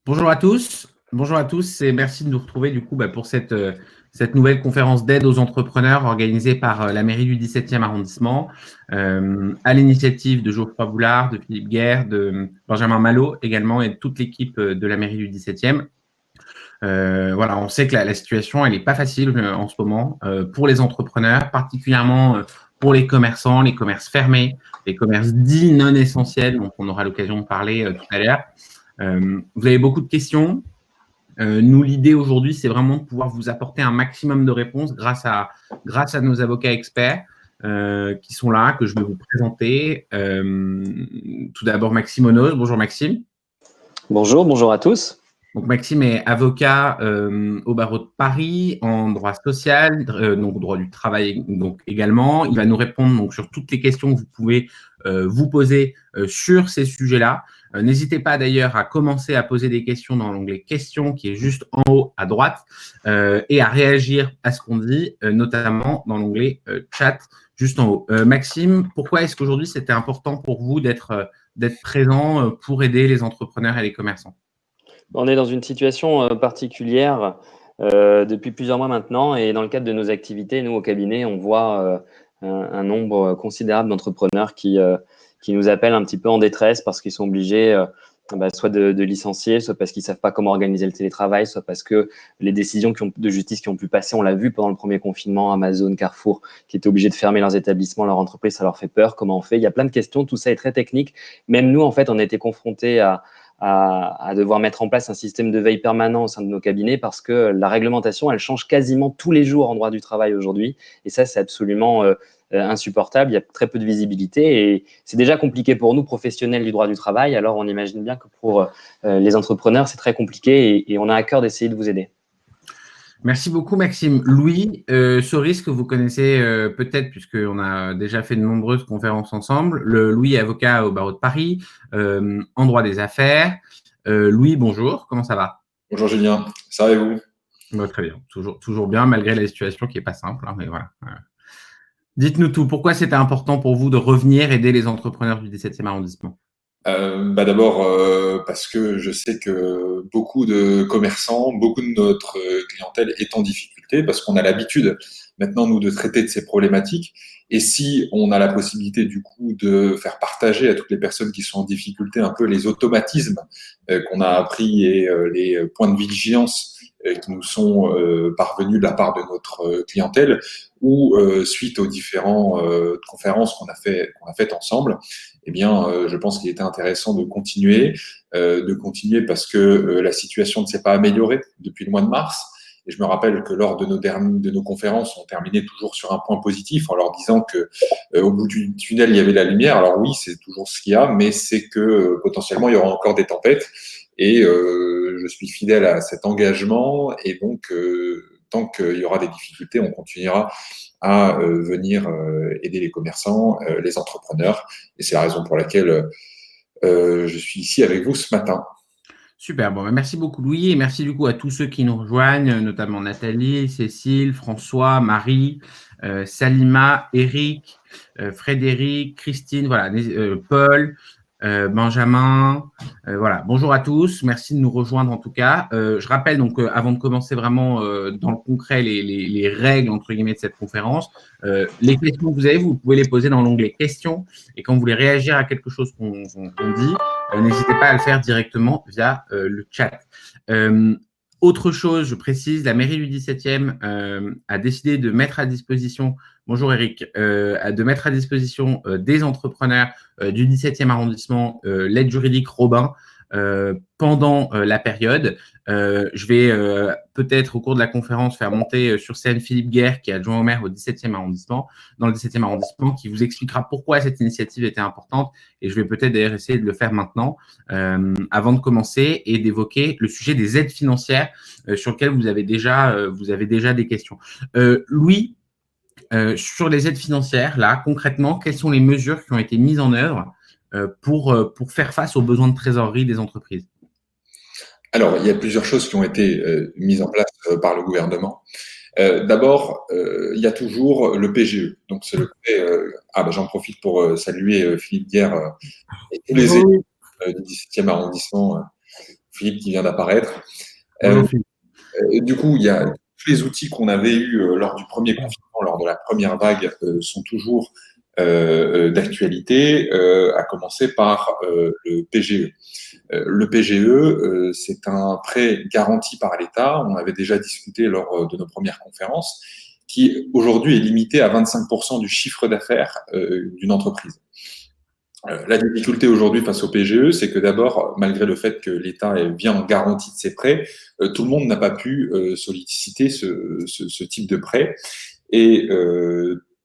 Bonjour à tous. Bonjour à tous et merci de nous retrouver du coup pour cette nouvelle conférence d'aide aux entrepreneurs organisée par la mairie du 17e arrondissement à l'initiative de Geoffroy Boulard, de Philippe Guerre, de Benjamin Malo également et de toute l'équipe de la mairie du 17e. Voilà, on sait que la situation elle n'est pas facile en ce moment pour les entrepreneurs, particulièrement pour les commerçants, les commerces fermés, les commerces dits non essentiels dont on aura l'occasion de parler tout à l'heure. Vous avez beaucoup de questions. Nous, l'idée aujourd'hui, c'est vraiment de pouvoir vous apporter un maximum de réponses grâce à nos avocats experts qui sont là, que je vais vous présenter. Tout d'abord, Maxime Onos. Bonjour Maxime. Bonjour à tous. Donc, Maxime est avocat au barreau de Paris en droit social, donc droit du travail donc également. Il va nous répondre donc sur toutes les questions que vous pouvez vous poser sur ces sujets-là. N'hésitez pas d'ailleurs à commencer à poser des questions dans l'onglet questions qui est juste en haut à droite et à réagir à ce qu'on dit, notamment dans l'onglet chat juste en haut. Maxime, pourquoi est-ce qu'aujourd'hui c'était important pour vous d'être présent pour aider les entrepreneurs et les commerçants ? On est dans une situation particulière depuis plusieurs mois maintenant et dans le cadre de nos activités, nous au cabinet, on voit un nombre considérable d'entrepreneurs qui nous appellent un petit peu en détresse parce qu'ils sont obligés soit de licencier, soit parce qu'ils ne savent pas comment organiser le télétravail, soit parce que les décisions de justice qui ont pu passer, on l'a vu pendant le premier confinement, Amazon, Carrefour, qui étaient obligés de fermer leurs établissements, leur entreprise, ça leur fait peur. Comment on fait ? Il y a plein de questions, tout ça est très technique. Même nous, en fait, on a été confrontés à devoir mettre en place un système de veille permanent au sein de nos cabinets parce que la réglementation, elle change quasiment tous les jours en droit du travail aujourd'hui. Et ça, c'est absolument insupportable. Il y a très peu de visibilité et c'est déjà compliqué pour nous, professionnels du droit du travail. Alors, on imagine bien que pour les entrepreneurs, c'est très compliqué et on a à cœur d'essayer de vous aider. Merci beaucoup, Maxime. Louis Soris, que vous connaissez peut-être puisqu'on a déjà fait de nombreuses conférences ensemble. Louis est avocat au barreau de Paris, en droit des affaires. Louis, bonjour, comment ça va ? Bonjour Julien, ça va et vous ? Très bien, toujours bien, malgré la situation qui n'est pas simple. Hein, mais voilà. Dites-nous tout, pourquoi c'était important pour vous de revenir aider les entrepreneurs du 17e arrondissement ? D'abord parce que je sais que beaucoup de commerçants, beaucoup de notre clientèle est en difficulté parce qu'on a l'habitude maintenant nous de traiter de ces problématiques et si on a la possibilité du coup de faire partager à toutes les personnes qui sont en difficulté un peu les automatismes qu'on a appris et les points de vigilance qui nous sont parvenus de la part de notre clientèle ou suite aux différentes conférences qu'on a faites ensemble, eh bien, je pense qu'il était intéressant de continuer parce que la situation ne s'est pas améliorée depuis le mois de mars. Et je me rappelle que lors de nos conférences, on terminait toujours sur un point positif en leur disant que au bout du tunnel, il y avait la lumière. Alors oui, c'est toujours ce qu'il y a, mais c'est que potentiellement, il y aura encore des tempêtes. Et je suis fidèle à cet engagement. Et donc, tant qu'il y aura des difficultés, on continuera à venir aider les commerçants, les entrepreneurs. Et c'est la raison pour laquelle je suis ici avec vous ce matin. Super, bon, merci beaucoup Louis et merci du coup à tous ceux qui nous rejoignent, notamment Nathalie, Cécile, François, Marie, Salima, Eric, Frédéric, Christine, voilà, Paul, Benjamin, voilà. Bonjour à tous, merci de nous rejoindre en tout cas. Je rappelle donc avant de commencer vraiment dans le concret les règles entre guillemets de cette conférence, les questions que vous avez, vous pouvez les poser dans l'onglet questions et quand vous voulez réagir à quelque chose qu'on dit, n'hésitez pas à le faire directement via le chat. Autre chose, je précise, la mairie du 17e a décidé de mettre à disposition, bonjour Eric, de mettre à disposition des entrepreneurs du 17e arrondissement l'aide juridique Robin pendant la période. Je vais peut-être au cours de la conférence faire monter sur scène Philippe Guerre, qui est adjoint au maire au 17e arrondissement, dans le 17e arrondissement, qui vous expliquera pourquoi cette initiative était importante. Et je vais peut-être d'ailleurs essayer de le faire maintenant, avant de commencer et d'évoquer le sujet des aides financières sur lequel vous avez déjà des questions. Louis, sur les aides financières, là, concrètement, quelles sont les mesures qui ont été mises en œuvre pour faire face aux besoins de trésorerie des entreprises ? Alors, il y a plusieurs choses qui ont été mises en place par le gouvernement. D'abord, il y a toujours le PGE. Donc, c'est le j'en profite pour saluer Philippe Guerre et tous les élus du 17e arrondissement. Philippe qui vient d'apparaître. Bonjour, Philippe. Du coup, il y a tous les outils qu'on avait eus lors du premier confinement, lors de la première vague, sont toujours d'actualité, à commencer par le PGE. Le PGE, c'est un prêt garanti par l'État. On avait déjà discuté lors de nos premières conférences, qui aujourd'hui est limité à 25% du chiffre d'affaires d'une entreprise. La difficulté aujourd'hui face au PGE, c'est que d'abord, malgré le fait que l'État est bien en garantie de ses prêts, tout le monde n'a pas pu solliciter ce type de prêt. Et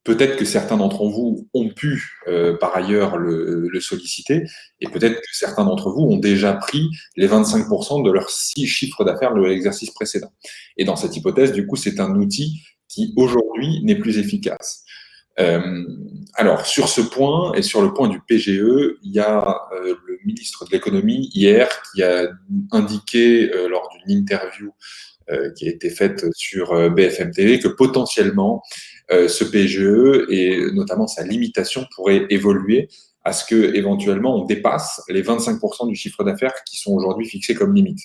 peut-être que certains d'entre vous ont pu par ailleurs le solliciter, et peut-être que certains d'entre vous ont déjà pris les 25% de leur chiffre d'affaires de l'exercice précédent. Et dans cette hypothèse, du coup, c'est un outil qui aujourd'hui n'est plus efficace. Alors, sur ce point et sur le point du PGE, il y a le ministre de l'économie hier qui a indiqué lors d'une interview qui a été faite sur BFM TV que potentiellement ce PGE et notamment sa limitation pourrait évoluer à ce que éventuellement on dépasse les 25% du chiffre d'affaires qui sont aujourd'hui fixés comme limite.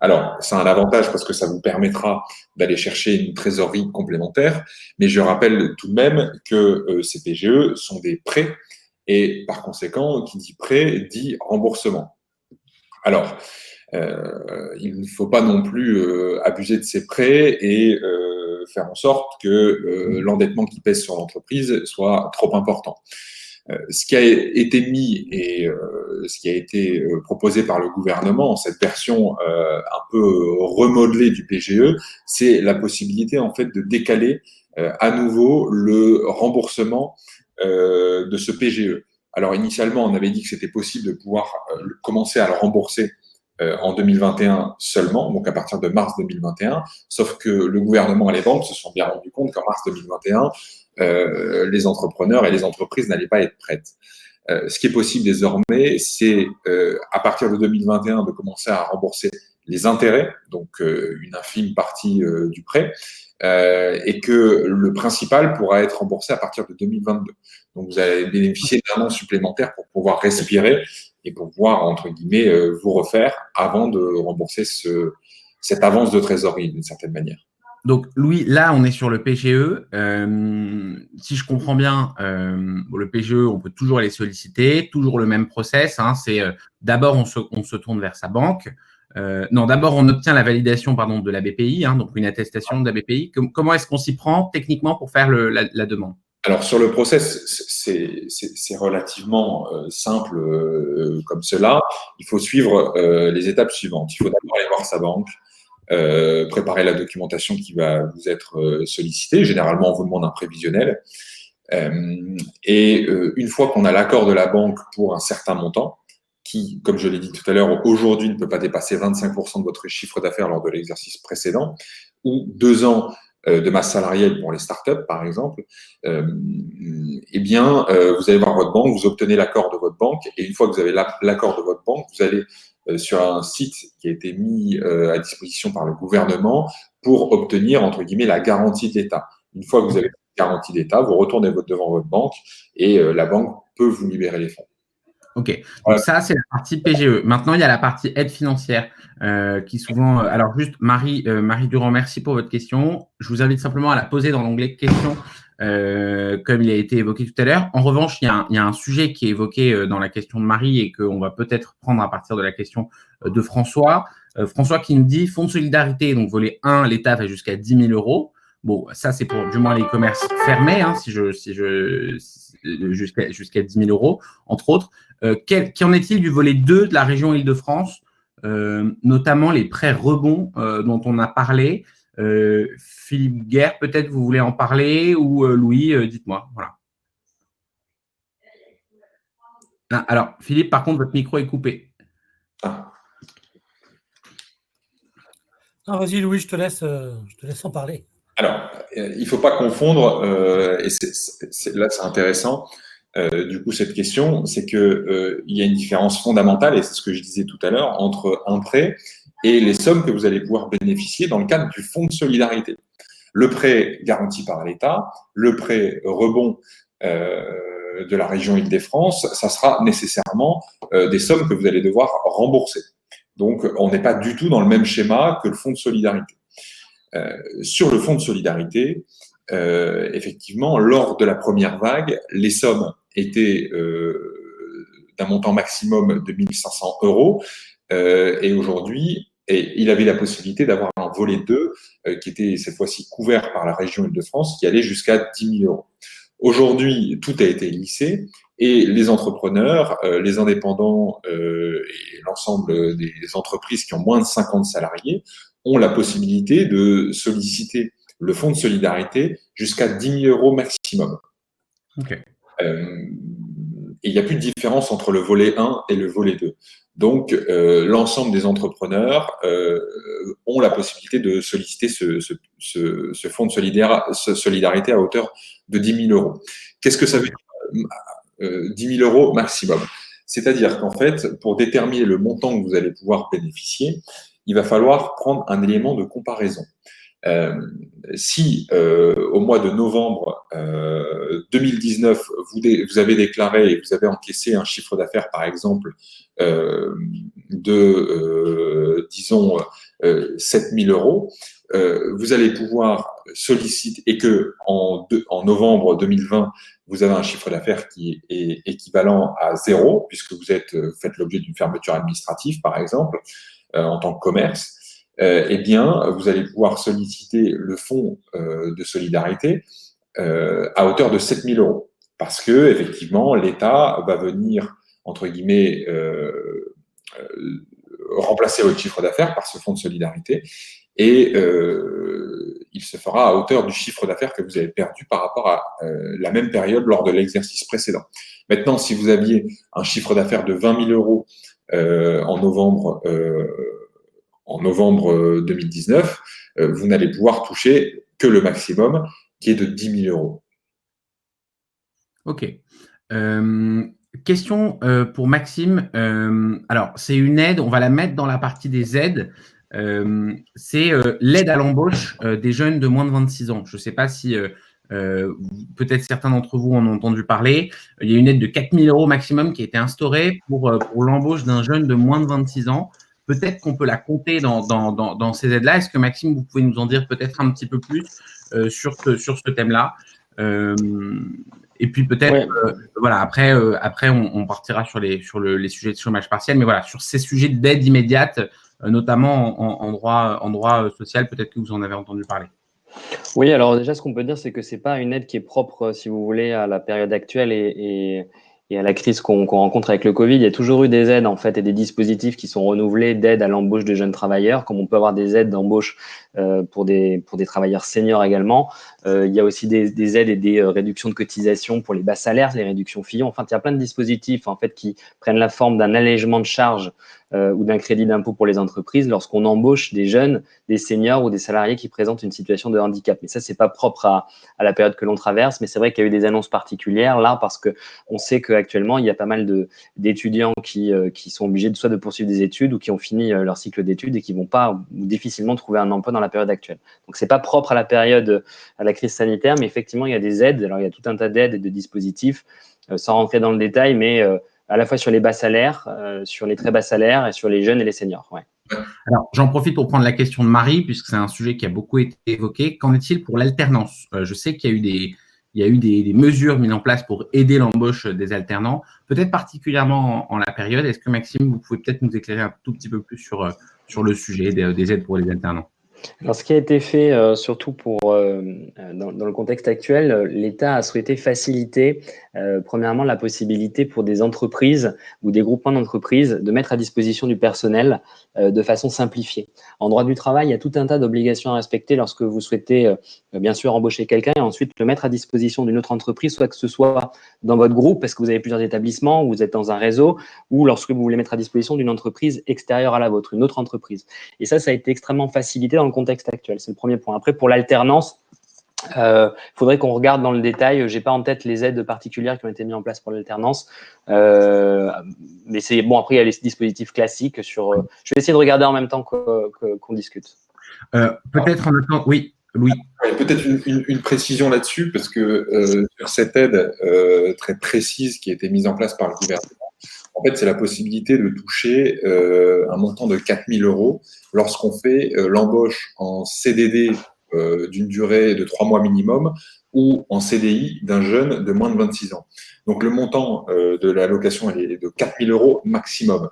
Alors, c'est un avantage parce que ça vous permettra d'aller chercher une trésorerie complémentaire, mais je rappelle tout de même que ces PGE sont des prêts et par conséquent, qui dit prêt dit remboursement. Alors, il ne faut pas non plus abuser de ces prêts et faire en sorte que l'endettement qui pèse sur l'entreprise soit trop important. Ce qui a été mis et ce qui a été proposé par le gouvernement, cette version un peu remodelée du PGE, c'est la possibilité en fait de décaler à nouveau le remboursement de ce PGE. Alors initialement, on avait dit que c'était possible de pouvoir commencer à le rembourser en 2021 seulement, donc à partir de mars 2021, sauf que le gouvernement et les banques se sont bien rendus compte qu'en mars 2021, les entrepreneurs et les entreprises n'allaient pas être prêtes. Ce qui est possible désormais, c'est à partir de 2021 de commencer à rembourser les intérêts, donc une infime partie du prêt, et que le principal pourra être remboursé à partir de 2022. Donc vous allez bénéficier d'un an supplémentaire pour pouvoir respirer et pour pouvoir, entre guillemets, vous refaire avant de rembourser cette avance de trésorerie d'une certaine manière. Donc, Louis, là, on est sur le PGE. Si je comprends bien, le PGE, on peut toujours les solliciter, toujours le même process. Hein, c'est d'abord, on se tourne vers sa banque. Non, d'abord, on obtient la validation de la BPI, hein, donc une attestation de la BPI. Comment est-ce qu'on s'y prend techniquement pour faire la demande? Alors, sur le process, c'est relativement simple comme cela. Il faut suivre les étapes suivantes. Il faut d'abord aller voir sa banque. Préparer la documentation qui va vous être sollicitée. Généralement, on vous demande un prévisionnel. Et une fois qu'on a l'accord de la banque pour un certain montant, qui, comme je l'ai dit tout à l'heure, aujourd'hui ne peut pas dépasser 25% de votre chiffre d'affaires lors de l'exercice précédent, ou 2 ans de masse salariale pour les startups, par exemple, eh bien, vous allez voir votre banque, vous obtenez l'accord de votre banque, et une fois que vous avez l'accord de votre banque, vous allez sur un site qui a été mis à disposition par le gouvernement pour obtenir, entre guillemets, la garantie de l'État. Une fois que vous avez la garantie d'État, vous retournez devant votre banque et la banque peut vous libérer les fonds. Ok, donc ça, c'est la partie PGE. Maintenant, il y a la partie aide financière qui souvent… alors juste, Marie Durand, merci pour votre question. Je vous invite simplement à la poser dans l'onglet questions comme il a été évoqué tout à l'heure. En revanche, il y a un sujet qui est évoqué dans la question de Marie et qu'on va peut-être prendre à partir de la question de François. François qui nous dit fonds de solidarité, donc volet 1, l'État va jusqu'à 10 000 euros. Bon, ça, c'est pour du moins les commerces fermés, hein, jusqu'à 10 000 euros, entre autres. Qu'en est-il du volet 2 de la région Île-de-France, notamment les prêts rebonds dont on a parlé? Philippe Guerre, peut-être vous voulez en parler, ou Louis, dites-moi. Voilà. Alors, Philippe, par contre, votre micro est coupé. Non, vas-y, Louis, je te laisse en parler. Alors, il ne faut pas confondre, et là c'est intéressant, du coup cette question, c'est qu'il y a une différence fondamentale, et c'est ce que je disais tout à l'heure, entre un prêt et les sommes que vous allez pouvoir bénéficier dans le cadre du fonds de solidarité. Le prêt garanti par l'État, le prêt rebond de la région Île-de-France, ça sera nécessairement des sommes que vous allez devoir rembourser. Donc, on n'est pas du tout dans le même schéma que le fonds de solidarité. Sur le fonds de solidarité, effectivement, lors de la première vague, les sommes étaient d'un montant maximum de 1 500 €. Et aujourd'hui, il avait la possibilité d'avoir un volet 2 qui était cette fois-ci couvert par la région Île-de-France, qui allait jusqu'à 10 000 €. Aujourd'hui, tout a été lissé et les entrepreneurs, les indépendants et l'ensemble des entreprises qui ont moins de 50 salariés ont la possibilité de solliciter le fonds de solidarité jusqu'à 10 000 € maximum. Okay. Et il n'y a plus de différence entre le volet 1 et le volet 2. Donc, l'ensemble des entrepreneurs ont la possibilité de solliciter ce fonds de solidarité à hauteur de 10 000 €. Qu'est-ce que ça veut dire 10 000 € maximum? C'est-à-dire qu'en fait, pour déterminer le montant que vous allez pouvoir bénéficier, il va falloir prendre un élément de comparaison. Si au mois de novembre 2019, vous avez déclaré et vous avez encaissé un chiffre d'affaires, par exemple, disons, 7 000 €, vous allez pouvoir solliciter, et que en novembre 2020, vous avez un chiffre d'affaires qui est équivalent à 0, puisque vous faites l'objet d'une fermeture administrative, par exemple, en tant que commerce. Eh bien, vous allez pouvoir solliciter le fonds de solidarité à hauteur de 7 000 €. Parce que, effectivement, l'État va venir, entre guillemets, remplacer votre chiffre d'affaires par ce fonds de solidarité et il se fera à hauteur du chiffre d'affaires que vous avez perdu par rapport à la même période lors de l'exercice précédent. Maintenant, si vous aviez un chiffre d'affaires de 20 000 € en novembre 2019, vous n'allez pouvoir toucher que le maximum qui est de 10 000 €. Ok. Question pour Maxime. Alors, c'est une aide, on va la mettre dans la partie des aides. C'est l'aide à l'embauche des jeunes de moins de 26 ans. Je ne sais pas si peut-être certains d'entre vous en ont entendu parler. Il y a une aide de 4 000 € maximum qui a été instaurée pour l'embauche d'un jeune de moins de 26 ans. Peut-être qu'on peut la compter dans ces aides-là. Est-ce que Maxime, vous pouvez nous en dire peut-être un petit peu plus sur ce thème-là et puis peut-être, voilà, après on partira sur les sujets de chômage partiel, mais voilà, sur ces sujets d'aide immédiate, notamment en droit social, peut-être que vous en avez entendu parler. Oui, alors déjà, ce qu'on peut dire, c'est que c'est pas une aide qui est propre, si vous voulez, à la période actuelle et à la crise qu'on rencontre avec le Covid. Il y a toujours eu des aides, en fait, et des dispositifs qui sont renouvelés d'aide à l'embauche de jeunes travailleurs, comme on peut avoir des aides d'embauche pour des travailleurs seniors également. Il y a aussi des aides et des réductions de cotisations pour les bas salaires, les réductions Fillon. Enfin, il y a plein de dispositifs, en fait, qui prennent la forme d'un allègement de charges ou d'un crédit d'impôt pour les entreprises lorsqu'on embauche des jeunes, des seniors ou des salariés qui présentent une situation de handicap. Mais ça, c'est pas propre à la période que l'on traverse, mais c'est vrai qu'il y a eu des annonces particulières là parce que on sait qu'actuellement, il y a pas mal d'étudiants qui sont obligés soit de poursuivre des études ou qui ont fini leur cycle d'études et qui vont pas ou difficilement trouver un emploi dans la période actuelle. Donc, c'est pas propre à la période, à la crise sanitaire, mais effectivement, il y a des aides. Alors, il y a tout un tas d'aides et de dispositifs, sans rentrer dans le détail, mais à la fois sur les bas salaires, sur les très bas salaires et sur les jeunes et les seniors. Ouais. Alors, j'en profite pour prendre la question de Marie, puisque c'est un sujet qui a beaucoup été évoqué. Qu'en est-il pour l'alternance? Je sais qu'il y a eu des mesures mises en place pour aider l'embauche des alternants, peut-être particulièrement en la période. Est-ce que, Maxime, vous pouvez peut-être nous éclairer un tout petit peu plus sur le sujet des aides pour les alternants? Alors, ce qui a été fait, surtout dans le contexte actuel, l'État a souhaité faciliter, premièrement, la possibilité pour des entreprises ou des groupements d'entreprises de mettre à disposition du personnel de façon simplifiée. En droit du travail, il y a tout un tas d'obligations à respecter lorsque vous souhaitez, bien sûr, embaucher quelqu'un et ensuite le mettre à disposition d'une autre entreprise, soit que ce soit dans votre groupe, parce que vous avez plusieurs établissements, ou vous êtes dans un réseau, ou lorsque vous voulez mettre à disposition d'une entreprise extérieure à la vôtre, une autre entreprise. Et ça a été extrêmement facilité dans le contexte actuel. C'est le premier point. Après, pour l'alternance, faudrait qu'on regarde dans le détail. J'ai pas en tête les aides particulières qui ont été mises en place pour l'alternance, mais c'est bon. Après, il y a les dispositifs classiques. Je vais essayer de regarder en même temps qu'on discute. Peut-être en même temps, oui. Louis. Peut-être une précision là-dessus, parce que sur cette aide très précise qui a été mise en place par le gouvernement, En fait, c'est la possibilité de toucher un montant de 4 000 € lorsqu'on fait l'embauche en CDD d'une durée de 3 mois minimum ou en CDI d'un jeune de moins de 26 ans. Donc, le montant de l'allocation est de 4 000 € maximum.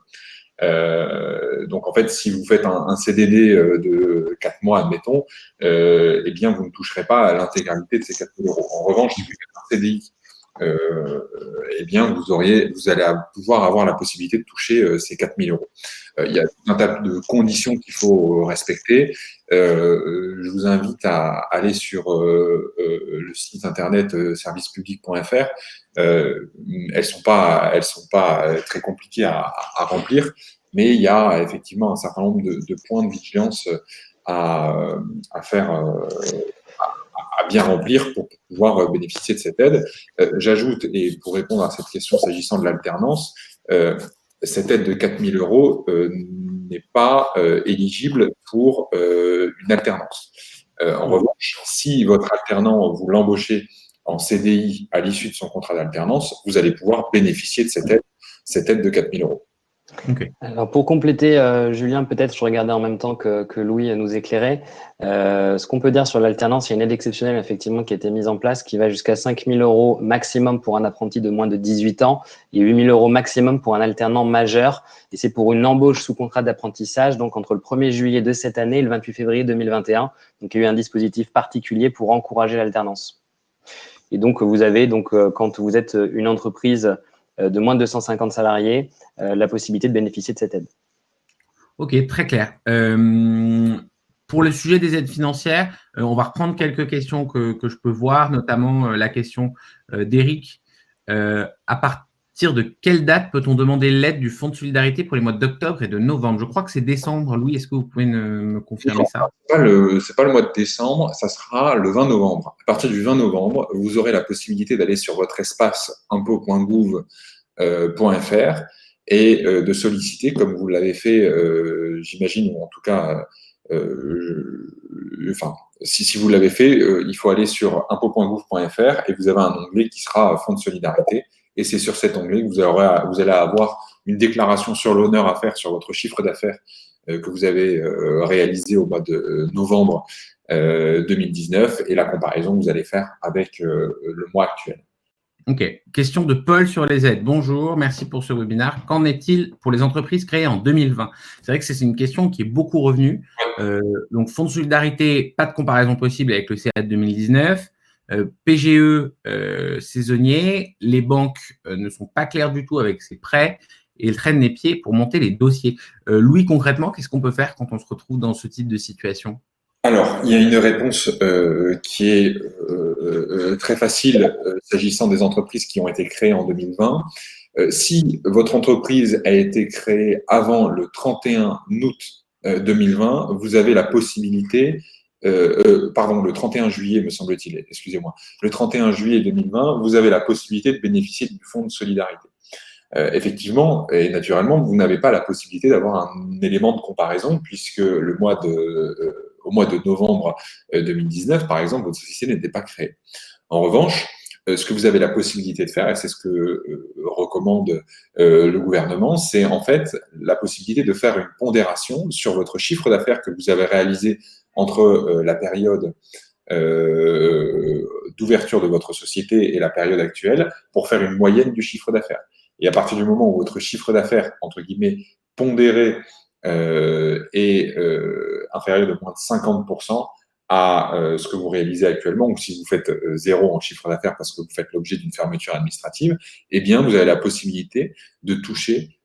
Donc, en fait, si vous faites un CDD de 4 mois, admettons, eh bien, vous ne toucherez pas à l'intégralité de ces 4 000 €. En revanche, si vous faites un CDI, eh bien, vous allez pouvoir avoir la possibilité de toucher ces 4 000 €. Il y a tout un tas de conditions qu'il faut respecter. Je vous invite à aller sur le site internet servicepublic.fr. Elles sont pas très compliquées à remplir, mais il y a effectivement un certain nombre de points de vigilance à faire, à bien remplir pour pouvoir bénéficier de cette aide. J'ajoute, et pour répondre à cette question s'agissant de l'alternance, cette aide de 4 000 € n'est pas éligible pour une alternance. En revanche, si votre alternant, vous l'embauchez en CDI à l'issue de son contrat d'alternance, vous allez pouvoir bénéficier de cette aide de 4 000 €. Okay. Alors pour compléter, Julien, peut-être je regardais en même temps que Louis nous éclairait. Ce qu'on peut dire sur l'alternance, il y a une aide exceptionnelle effectivement qui a été mise en place qui va jusqu'à 5 000 € maximum pour un apprenti de moins de 18 ans et 8 000 € maximum pour un alternant majeur. Et c'est pour une embauche sous contrat d'apprentissage, donc entre le 1er juillet de cette année et le 28 février 2021. Donc il y a eu un dispositif particulier pour encourager l'alternance. Et donc vous avez, quand vous êtes une entreprise de moins de 250 salariés, la possibilité de bénéficier de cette aide. Ok, très clair. Pour le sujet des aides financières, on va reprendre quelques questions que je peux voir, notamment la question d'Éric. À partir de quelle date peut-on demander l'aide du Fonds de solidarité pour les mois d'octobre et de novembre? Je crois que c'est décembre. Louis, est-ce que vous pouvez me confirmer ça? C'est pas le mois de décembre, ça sera le 20 novembre. À partir du 20 novembre, vous aurez la possibilité d'aller sur votre espace impôts.gouv.fr et de solliciter, comme vous l'avez fait, j'imagine, ou en tout cas, si vous l'avez fait, il faut aller sur impôts.gouv.fr et vous avez un onglet qui sera Fonds de solidarité. Et c'est sur cet onglet que vous allez avoir une déclaration sur l'honneur à faire sur votre chiffre d'affaires que vous avez réalisé au mois de novembre 2019 et la comparaison que vous allez faire avec le mois actuel. Ok. Question de Paul sur les aides. Bonjour, merci pour ce webinaire. Qu'en est-il pour les entreprises créées en 2020? C'est vrai que c'est une question qui est beaucoup revenue. Donc, Fonds de solidarité, pas de comparaison possible avec le CA de 2019. PGE saisonnier, les banques ne sont pas claires du tout avec ces prêts et elles traînent les pieds pour monter les dossiers. Louis, concrètement, qu'est-ce qu'on peut faire quand on se retrouve dans ce type de situation? Alors, il y a une réponse qui est très facile s'agissant des entreprises qui ont été créées en 2020. Si votre entreprise a été créée avant le 31 août 2020, vous avez la possibilité, le 31 juillet me semble-t-il, excusez-moi, le 31 juillet 2020, vous avez la possibilité de bénéficier du Fonds de solidarité. Effectivement, et naturellement, vous n'avez pas la possibilité d'avoir un élément de comparaison puisque au mois de novembre 2019, par exemple, votre société n'était pas créée. En revanche, ce que vous avez la possibilité de faire, et c'est ce que recommande le gouvernement, c'est en fait la possibilité de faire une pondération sur votre chiffre d'affaires que vous avez réalisé entre la période d'ouverture de votre société et la période actuelle pour faire une moyenne du chiffre d'affaires. Et à partir du moment où votre chiffre d'affaires, entre guillemets, pondéré est inférieur de moins de 50% à ce que vous réalisez actuellement, ou si vous faites 0 en chiffre d'affaires parce que vous faites l'objet d'une fermeture administrative, eh bien, vous avez la possibilité de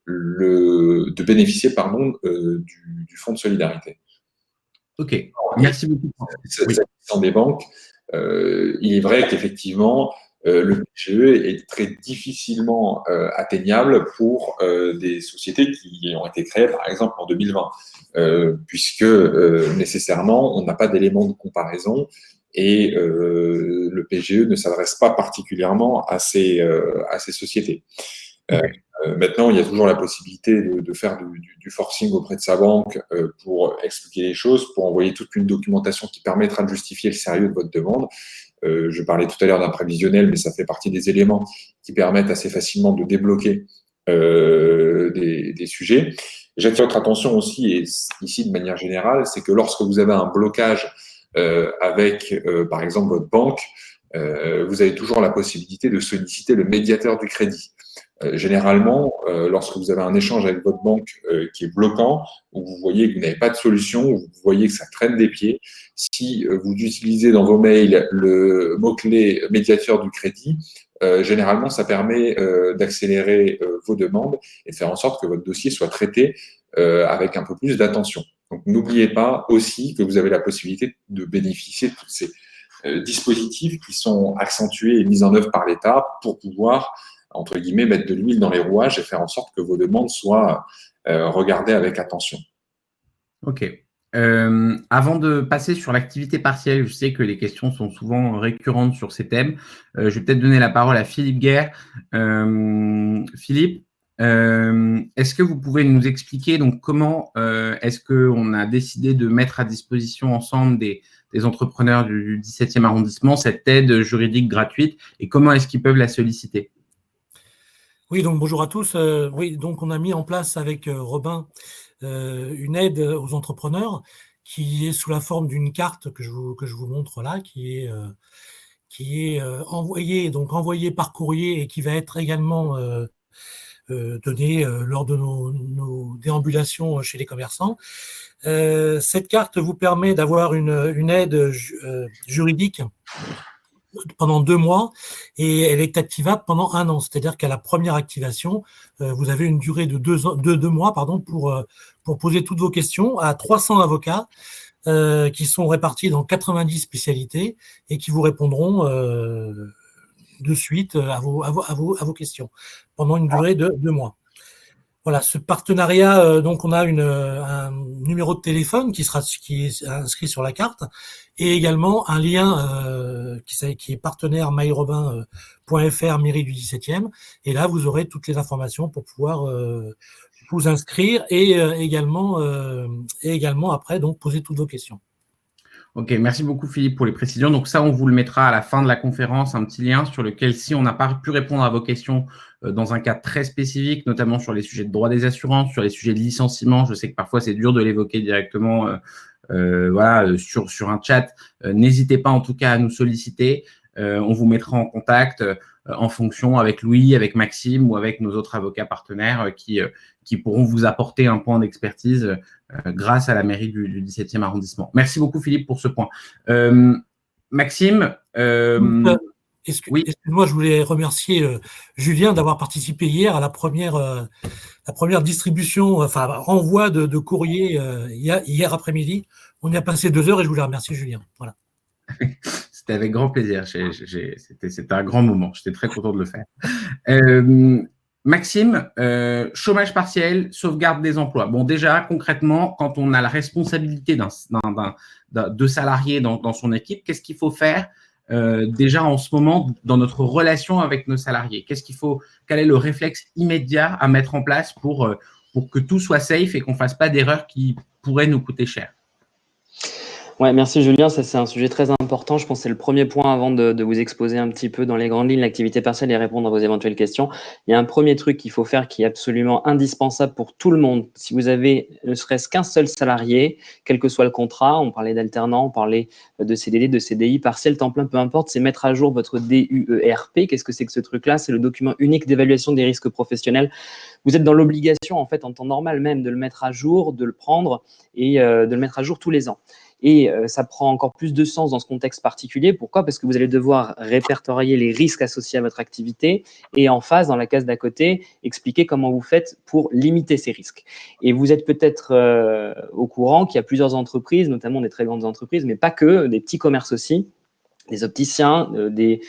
de bénéficier du Fonds de solidarité. Ok, merci beaucoup. S'agissant des banques, il est vrai qu'effectivement, le PGE est très difficilement atteignable pour des sociétés qui ont été créées, par exemple, en 2020, puisque nécessairement, on n'a pas d'éléments de comparaison et le PGE ne s'adresse pas particulièrement à ces sociétés. Maintenant, il y a toujours la possibilité de faire du forcing auprès de sa banque pour expliquer les choses, pour envoyer toute une documentation qui permettra de justifier le sérieux de votre demande. Je parlais tout à l'heure d'un prévisionnel, mais ça fait partie des éléments qui permettent assez facilement de débloquer des sujets. J'attire votre attention aussi, et ici de manière générale, c'est que lorsque vous avez un blocage avec, par exemple, votre banque, vous avez toujours la possibilité de solliciter le médiateur du crédit. Généralement, lorsque vous avez un échange avec votre banque qui est bloquant, où vous voyez que vous n'avez pas de solution, où vous voyez que ça traîne des pieds, si vous utilisez dans vos mails le mot-clé médiateur du crédit, généralement, ça permet d'accélérer vos demandes et de faire en sorte que votre dossier soit traité avec un peu plus d'attention. Donc, n'oubliez pas aussi que vous avez la possibilité de bénéficier de tous ces dispositifs qui sont accentués et mis en œuvre par l'État pour pouvoir, entre guillemets, mettre de l'huile dans les rouages et faire en sorte que vos demandes soient regardées avec attention. Ok. Avant de passer sur l'activité partielle, je sais que les questions sont souvent récurrentes sur ces thèmes. Je vais peut-être donner la parole à Philippe Guerre. Philippe, est-ce que vous pouvez nous expliquer donc comment est-ce qu'on a décidé de mettre à disposition ensemble des entrepreneurs du 17e arrondissement cette aide juridique gratuite et comment est-ce qu'ils peuvent la solliciter? Oui, donc bonjour à tous. Oui, donc on a mis en place avec Robin une aide aux entrepreneurs qui est sous la forme d'une carte que je vous montre là, qui est envoyée par courrier et qui va être également donnée lors de nos déambulations chez les commerçants. Cette carte vous permet d'avoir une aide juridique pendant 2 mois et elle est activable pendant 1 an. C'est-à-dire qu'à la première activation, vous avez une durée de 2 mois pour poser toutes vos questions à 300 avocats qui sont répartis dans 90 spécialités et qui vous répondront de suite à vos questions pendant une durée de 2 mois. Voilà, ce partenariat, donc on a un numéro de téléphone qui est inscrit sur la carte et également un lien qui est partenaire mailrobin.fr mairie du 17e. Et là, vous aurez toutes les informations pour pouvoir vous inscrire et également après donc poser toutes vos questions. Ok, merci beaucoup Philippe pour les précisions. Donc ça, on vous le mettra à la fin de la conférence, un petit lien sur lequel, si on n'a pas pu répondre à vos questions dans un cas très spécifique, notamment sur les sujets de droit des assurances, sur les sujets de licenciement, je sais que parfois c'est dur de l'évoquer directement sur un chat, n'hésitez pas en tout cas à nous solliciter. On vous mettra en contact en fonction avec Louis, avec Maxime ou avec nos autres avocats partenaires qui pourront vous apporter un point d'expertise grâce à la mairie du 17e arrondissement. Merci beaucoup Philippe pour ce point. Maxime, excuse-moi, je voulais remercier Julien d'avoir participé hier à la première distribution, enfin renvoi de courrier hier après-midi. On y a passé 2 heures et je voulais remercier Julien. Voilà. C'était avec grand plaisir. C'était un grand moment. J'étais très content de le faire. Maxime, chômage partiel, sauvegarde des emplois. Bon, déjà, concrètement, quand on a la responsabilité de salariés dans son équipe, qu'est-ce qu'il faut faire déjà en ce moment dans notre relation avec nos salariés? Quel est le réflexe immédiat à mettre en place pour que tout soit safe et qu'on ne fasse pas d'erreurs qui pourraient nous coûter cher? Ouais, merci Julien, ça c'est un sujet très important. Je pense que c'est le premier point avant de vous exposer un petit peu dans les grandes lignes l'activité partielle et répondre à vos éventuelles questions. Il y a un premier truc qu'il faut faire qui est absolument indispensable pour tout le monde. Si vous avez ne serait-ce qu'un seul salarié, quel que soit le contrat, on parlait d'alternant, on parlait de CDD, de CDI, partiel, temps plein, peu importe, c'est mettre à jour votre DUERP. Qu'est-ce que c'est que ce truc-là? C'est le document unique d'évaluation des risques professionnels. Vous êtes dans l'obligation, en fait, en temps normal même, de le mettre à jour, de le prendre et de le mettre à jour tous les ans. Et ça prend encore plus de sens dans ce contexte particulier. Pourquoi? Parce que vous allez devoir répertorier les risques associés à votre activité et en face, dans la case d'à côté, expliquer comment vous faites pour limiter ces risques. Et vous êtes peut-être au courant qu'il y a plusieurs entreprises, notamment des très grandes entreprises, mais pas que, des petits commerces aussi, des opticiens, des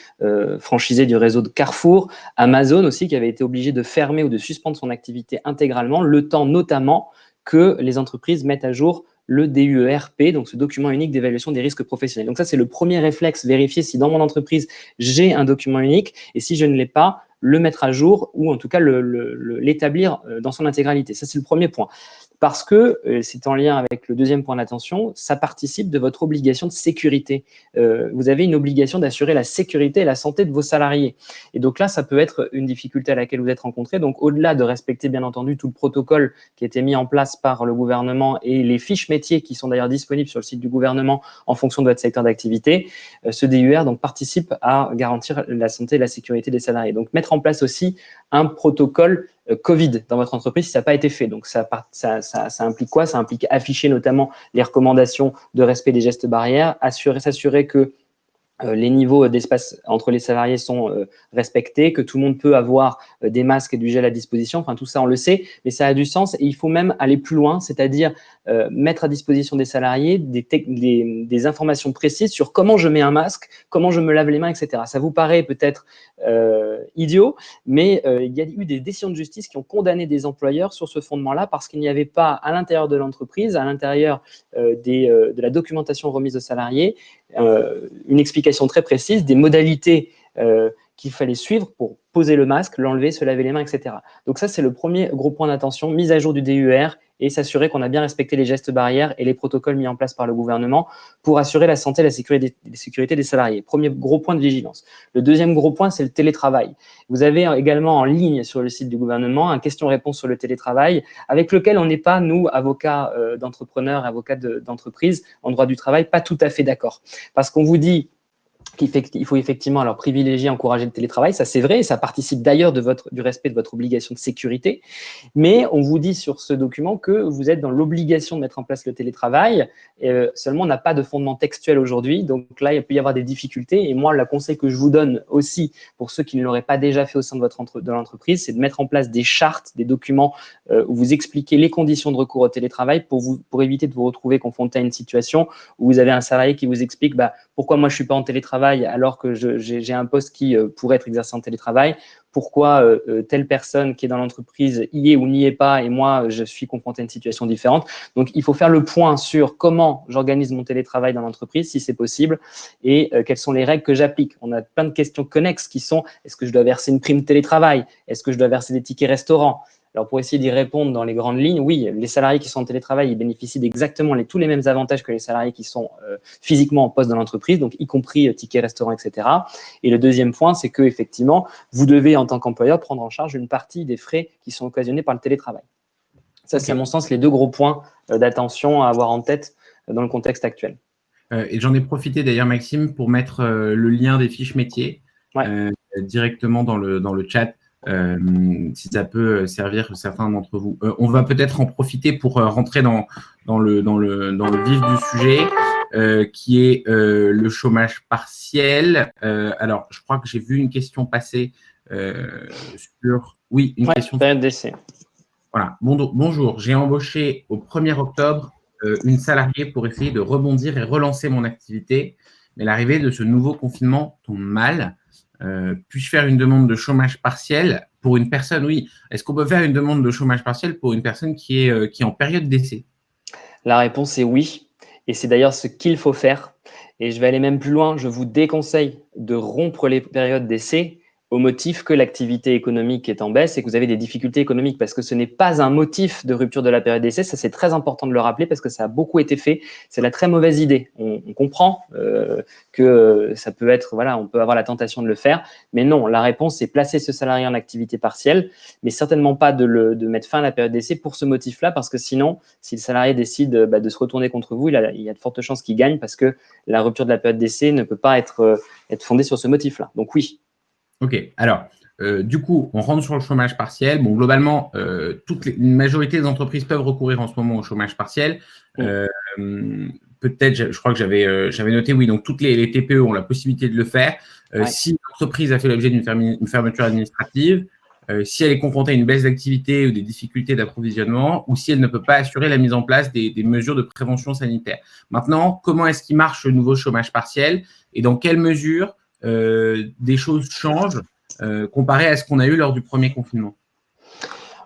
franchisés du réseau de Carrefour, Amazon aussi, qui avait été obligé de fermer ou de suspendre son activité intégralement, le temps notamment que les entreprises mettent à jour le DUERP, donc ce document unique d'évaluation des risques professionnels. Donc ça, c'est le premier réflexe, vérifier si dans mon entreprise, j'ai un document unique et si je ne l'ai pas, le mettre à jour ou en tout cas l'établir dans son intégralité. Ça, c'est le premier point. parce que, c'est en lien avec le deuxième point d'attention, ça participe de votre obligation de sécurité. Vous avez une obligation d'assurer la sécurité et la santé de vos salariés. Et donc là, ça peut être une difficulté à laquelle vous êtes rencontré. Donc au-delà de respecter bien entendu tout le protocole qui a été mis en place par le gouvernement et les fiches métiers qui sont d'ailleurs disponibles sur le site du gouvernement en fonction de votre secteur d'activité, ce DUR donc participe à garantir la santé et la sécurité des salariés. Donc mettre en place aussi un protocole Covid dans votre entreprise si ça n'a pas été fait. Donc ça implique quoi? Ça implique afficher notamment les recommandations de respect des gestes barrières, s'assurer que les niveaux d'espace entre les salariés sont respectés, que tout le monde peut avoir des masques et du gel à disposition. Enfin, tout ça, on le sait, mais ça a du sens et il faut même aller plus loin, c'est-à-dire mettre à disposition des salariés des informations précises sur comment je mets un masque, comment je me lave les mains, etc. Ça vous paraît peut-être idiot, mais il y a eu des décisions de justice qui ont condamné des employeurs sur ce fondement-là parce qu'il n'y avait pas à l'intérieur de l'entreprise, à l'intérieur de la documentation remise aux salariés, une explication très précise des modalités qu'il fallait suivre pour poser le masque, l'enlever, se laver les mains, etc. Donc ça, c'est le premier gros point d'attention, mise à jour du DUR et s'assurer qu'on a bien respecté les gestes barrières et les protocoles mis en place par le gouvernement pour assurer la santé et la sécurité des salariés. Premier gros point de vigilance. Le deuxième gros point, c'est le télétravail. Vous avez également en ligne sur le site du gouvernement un question-réponse sur le télétravail avec lequel on n'est pas, nous, avocats d'entrepreneurs, avocats d'entreprises en droit du travail, pas tout à fait d'accord. Parce qu'on vous dit qu'il faut effectivement alors privilégier, encourager le télétravail, ça c'est vrai, et ça participe d'ailleurs du respect de votre obligation de sécurité, mais on vous dit sur ce document que vous êtes dans l'obligation de mettre en place le télétravail, seulement on n'a pas de fondement textuel aujourd'hui, donc là il peut y avoir des difficultés, et moi le conseil que je vous donne aussi, pour ceux qui ne l'auraient pas déjà fait au sein de l'entreprise, c'est de mettre en place des chartes, des documents où vous expliquez les conditions de recours au télétravail pour éviter de vous retrouver confronté à une situation où vous avez un salarié qui vous explique pourquoi moi je ne suis pas en télétravail alors que j'ai un poste qui pourrait être exercé en télétravail, pourquoi telle personne qui est dans l'entreprise y est ou n'y est pas et moi je suis confronté à une situation différente. Donc il faut faire le point sur comment j'organise mon télétravail dans l'entreprise si c'est possible et quelles sont les règles que j'applique. On a plein de questions connexes qui sont: est-ce que je dois verser une prime télétravail? Est-ce que je dois verser des tickets restaurants? Alors, pour essayer d'y répondre dans les grandes lignes, oui, les salariés qui sont en télétravail, ils bénéficient d'exactement tous les mêmes avantages que les salariés qui sont physiquement en poste dans l'entreprise, donc y compris tickets restaurants, etc. Et le deuxième point, c'est que effectivement, vous devez, en tant qu'employeur, prendre en charge une partie des frais qui sont occasionnés par le télétravail. Ça, c'est à mon sens les deux gros points d'attention à avoir en tête dans le contexte actuel. Et j'en ai profité d'ailleurs, Maxime, pour mettre le lien des fiches métiers directement dans le chat. Si ça peut servir certains d'entre vous. On va peut-être en profiter pour rentrer dans le vif du sujet, qui est le chômage partiel. Alors, je crois que j'ai vu une question passer sur… Oui, une question. Période d'essai. Voilà. Bonjour, j'ai embauché au 1er octobre une salariée pour essayer de rebondir et relancer mon activité, mais l'arrivée de ce nouveau confinement tombe mal. Puis-je faire une demande de chômage partiel pour une personne? Oui. Est-ce qu'on peut faire une demande de chômage partiel pour une personne qui est en période d'essai? La réponse est oui. Et c'est d'ailleurs ce qu'il faut faire. Et je vais aller même plus loin. Je vous déconseille de rompre les périodes d'essai au motif que l'activité économique est en baisse et que vous avez des difficultés économiques, parce que ce n'est pas un motif de rupture de la période d'essai. Ça, c'est très important de le rappeler parce que ça a beaucoup été fait. C'est la très mauvaise idée. On comprend que ça peut être, on peut avoir la tentation de le faire, mais non, la réponse, c'est placer ce salarié en activité partielle, mais certainement pas de mettre fin à la période d'essai pour ce motif-là, parce que sinon, si le salarié décide de se retourner contre vous, il y a de fortes chances qu'il gagne, parce que la rupture de la période d'essai ne peut pas être fondée sur ce motif-là. Donc oui. Ok, alors, du coup, on rentre sur le chômage partiel. Bon, globalement, une majorité des entreprises peuvent recourir en ce moment au chômage partiel. Peut-être, je crois que j'avais noté, oui, donc toutes les TPE ont la possibilité de le faire. Si l'entreprise a fait l'objet d'une fermeture administrative, si elle est confrontée à une baisse d'activité ou des difficultés d'approvisionnement, ou si elle ne peut pas assurer la mise en place des mesures de prévention sanitaire. Maintenant, comment est-ce qu'il marche le nouveau chômage partiel et dans quelle mesure des choses changent comparé à ce qu'on a eu lors du premier confinement?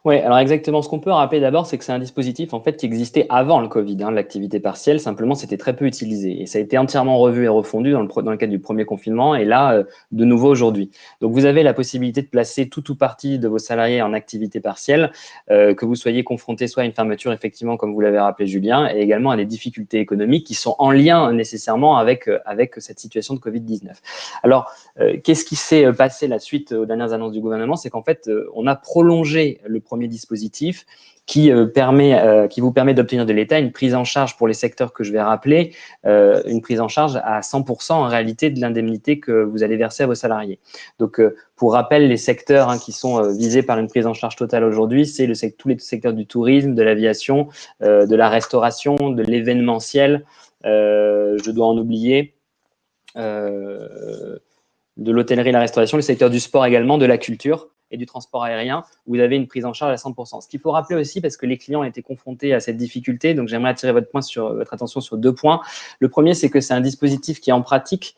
Oui, alors exactement. Ce qu'on peut rappeler d'abord, c'est que c'est un dispositif en fait qui existait avant le Covid, l'activité partielle. Simplement, c'était très peu utilisé et ça a été entièrement revu et refondu dans le cadre du premier confinement et là, de nouveau aujourd'hui. Donc, vous avez la possibilité de placer tout ou partie de vos salariés en activité partielle, que vous soyez confronté soit à une fermeture, effectivement, comme vous l'avez rappelé, Julien, et également à des difficultés économiques qui sont en lien nécessairement avec cette situation de Covid-19. Alors, qu'est-ce qui s'est passé la suite aux dernières annonces du gouvernement? C'est qu'en fait, on a prolongé le premier dispositif qui vous permet d'obtenir de l'État une prise en charge pour les secteurs que je vais rappeler, une prise en charge à 100% en réalité de l'indemnité que vous allez verser à vos salariés. Donc, pour rappel, les secteurs qui sont visés par une prise en charge totale aujourd'hui, c'est tous les secteurs du tourisme, de l'aviation, de la restauration, de l'événementiel, je dois en oublier, de l'hôtellerie, la restauration, le secteur du sport également, de la culture et du transport aérien, où vous avez une prise en charge à 100%. Ce qu'il faut rappeler aussi, parce que les clients étaient confrontés à cette difficulté, donc j'aimerais attirer votre attention sur 2 points. Le premier, c'est que c'est un dispositif qui, en pratique,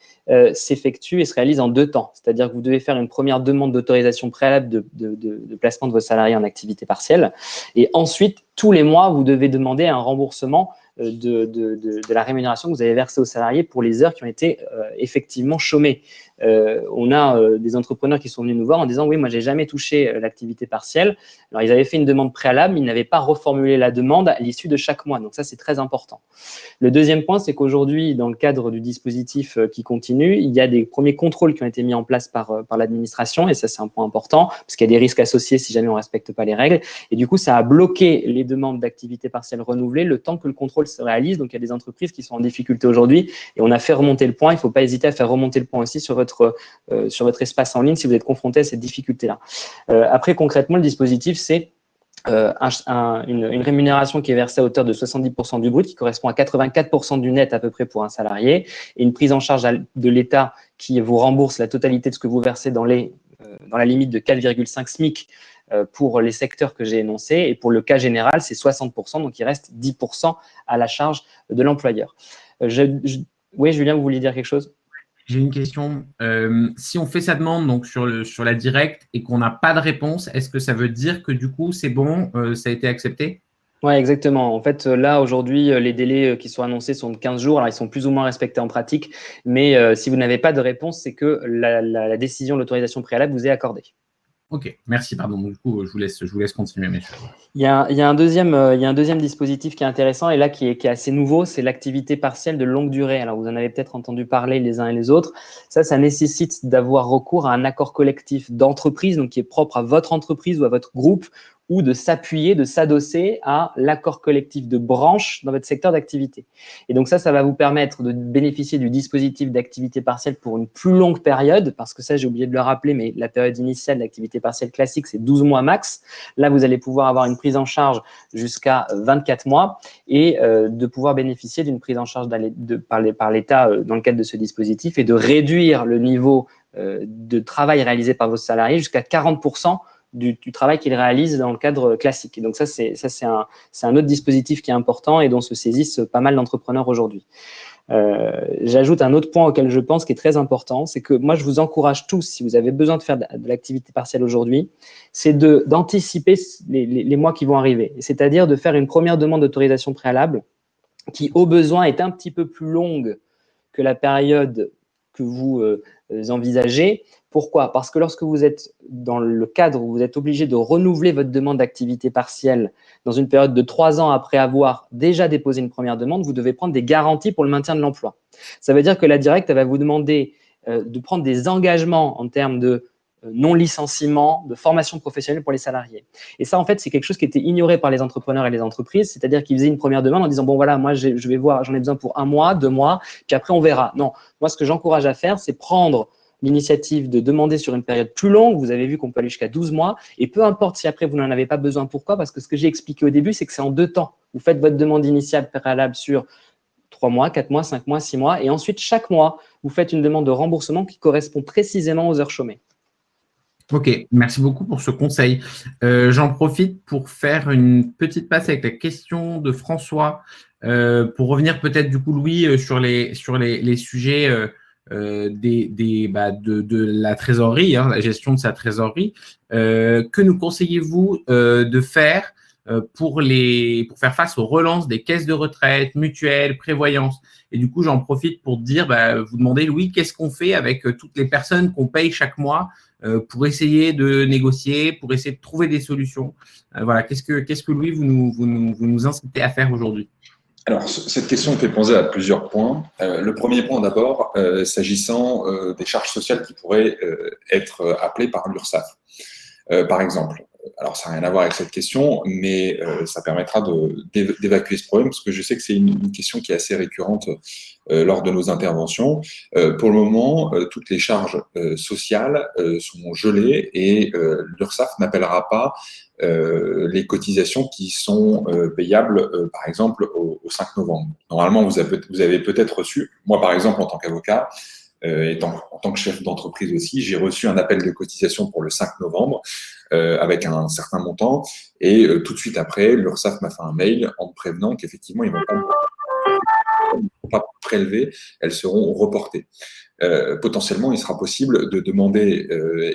s'effectue et se réalise en 2 temps. C'est-à-dire que vous devez faire une première demande d'autorisation préalable de placement de vos salariés en activité partielle. Et ensuite, tous les mois, vous devez demander un remboursement de la rémunération que vous avez versée aux salariés pour les heures qui ont été effectivement chômées. On a des entrepreneurs qui sont venus nous voir en disant « Oui, moi, j'ai jamais touché l'activité partielle ». Alors, ils avaient fait une demande préalable, mais ils n'avaient pas reformulé la demande à l'issue de chaque mois. Donc, ça, c'est très important. Le deuxième point, c'est qu'aujourd'hui, dans le cadre du dispositif qui continue, il y a des premiers contrôles qui ont été mis en place par l'administration, et ça, c'est un point important, parce qu'il y a des risques associés si jamais on ne respecte pas les règles. Et du coup, ça a bloqué les demandes d'activité partielle renouvelées le temps que le contrôle se réalise. Donc, il y a des entreprises qui sont en difficulté aujourd'hui, et on a fait remonter le point. Il ne faut pas hésiter à faire remonter le point aussi sur votre espace en ligne si vous êtes confronté à cette difficulté-là. Après, concrètement, le dispositif, c'est une rémunération qui est versée à hauteur de 70% du brut, qui correspond à 84% du net à peu près pour un salarié, et une prise en charge de l'État qui vous rembourse la totalité de ce que vous versez dans la limite de 4,5 SMIC pour les secteurs que j'ai énoncés, et pour le cas général, c'est 60%, donc il reste 10% à la charge de l'employeur. Oui, Julien, vous vouliez dire quelque chose ? J'ai une question. Si on fait sa demande donc sur la directe et qu'on n'a pas de réponse, est-ce que ça veut dire que du coup, c'est bon, ça a été accepté? Oui, exactement. En fait, là, aujourd'hui, les délais qui sont annoncés sont de 15 jours. Alors, ils sont plus ou moins respectés en pratique. Mais si vous n'avez pas de réponse, c'est que la décision, l'autorisation préalable vous est accordée. Ok, merci, pardon. Du coup, je vous laisse continuer, messieurs. Il y a un deuxième dispositif qui est intéressant et là qui est assez nouveau, c'est l'activité partielle de longue durée. Alors, vous en avez peut-être entendu parler les uns et les autres. Ça nécessite d'avoir recours à un accord collectif d'entreprise, donc qui est propre à votre entreprise ou à votre groupe, ou de s'appuyer, de s'adosser à l'accord collectif de branche dans votre secteur d'activité. Et donc ça va vous permettre de bénéficier du dispositif d'activité partielle pour une plus longue période, parce que ça, j'ai oublié de le rappeler, mais la période initiale d'activité partielle classique, c'est 12 mois max. Là, vous allez pouvoir avoir une prise en charge jusqu'à 24 mois et de pouvoir bénéficier d'une prise en charge par l'État dans le cadre de ce dispositif et de réduire le niveau de travail réalisé par vos salariés jusqu'à 40% du travail qu'ils réalisent dans le cadre classique. Et donc ça, c'est un autre dispositif qui est important et dont se saisissent pas mal d'entrepreneurs aujourd'hui. J'ajoute un autre point auquel je pense qui est très important, c'est que moi, je vous encourage tous, si vous avez besoin de faire de l'activité partielle aujourd'hui, c'est d'anticiper les mois qui vont arriver. C'est-à-dire de faire une première demande d'autorisation préalable qui, au besoin, est un petit peu plus longue que la période que vous envisagez. Pourquoi ? Parce que lorsque vous êtes dans le cadre où vous êtes obligé de renouveler votre demande d'activité partielle dans une période de 3 ans après avoir déjà déposé une première demande, vous devez prendre des garanties pour le maintien de l'emploi. Ça veut dire que la directe, elle va vous demander de prendre des engagements en termes de non-licenciement, de formation professionnelle pour les salariés. Et ça, en fait, c'est quelque chose qui était ignoré par les entrepreneurs et les entreprises, c'est-à-dire qu'ils faisaient une première demande en disant « bon, voilà, moi, je vais voir, j'en ai besoin pour 1 mois, 2 mois, puis après, on verra ». Non, moi, ce que j'encourage à faire, c'est prendre l'initiative de demander sur une période plus longue. Vous avez vu qu'on peut aller jusqu'à 12 mois. Et peu importe si après, vous n'en avez pas besoin. Pourquoi ? Parce que ce que j'ai expliqué au début, c'est que c'est en 2 temps. Vous faites votre demande initiale préalable sur 3 mois, 4 mois, 5 mois, 6 mois. Et ensuite, chaque mois, vous faites une demande de remboursement qui correspond précisément aux heures chômées. Ok, merci beaucoup pour ce conseil. J'en profite pour faire une petite passe avec la question de François, pour revenir peut-être du coup, Louis, sur les sujets de la trésorerie, hein, la gestion de sa trésorerie. Que nous conseillez-vous de faire pour faire face aux relances des caisses de retraite, mutuelles, prévoyance? Et du coup, j'en profite pour vous demander, Louis, qu'est-ce qu'on fait avec toutes les personnes qu'on paye chaque mois pour essayer de négocier, pour essayer de trouver des solutions? Voilà, qu'est-ce que Louis, vous nous incitez à faire aujourd'hui? Alors, cette question me fait penser à plusieurs points. Le premier point d'abord, s'agissant des charges sociales qui pourraient être appelées par l'URSSAF. Par exemple, alors ça n'a rien à voir avec cette question, mais ça permettra d'évacuer ce problème, parce que je sais que c'est une question qui est assez récurrente lors de nos interventions. Pour le moment, toutes les charges sociales sont gelées et l'URSSAF n'appellera pas les cotisations qui sont payables, par exemple, au 5 novembre. Normalement, vous avez peut-être reçu, moi par exemple, en tant qu'avocat, et en tant que chef d'entreprise aussi, j'ai reçu un appel de cotisation pour le 5 novembre avec un certain montant, et tout de suite après, l'URSSAF m'a fait un mail en me prévenant qu'effectivement, ils ne vont pas prélever, elles seront reportées. Potentiellement, il sera possible de demander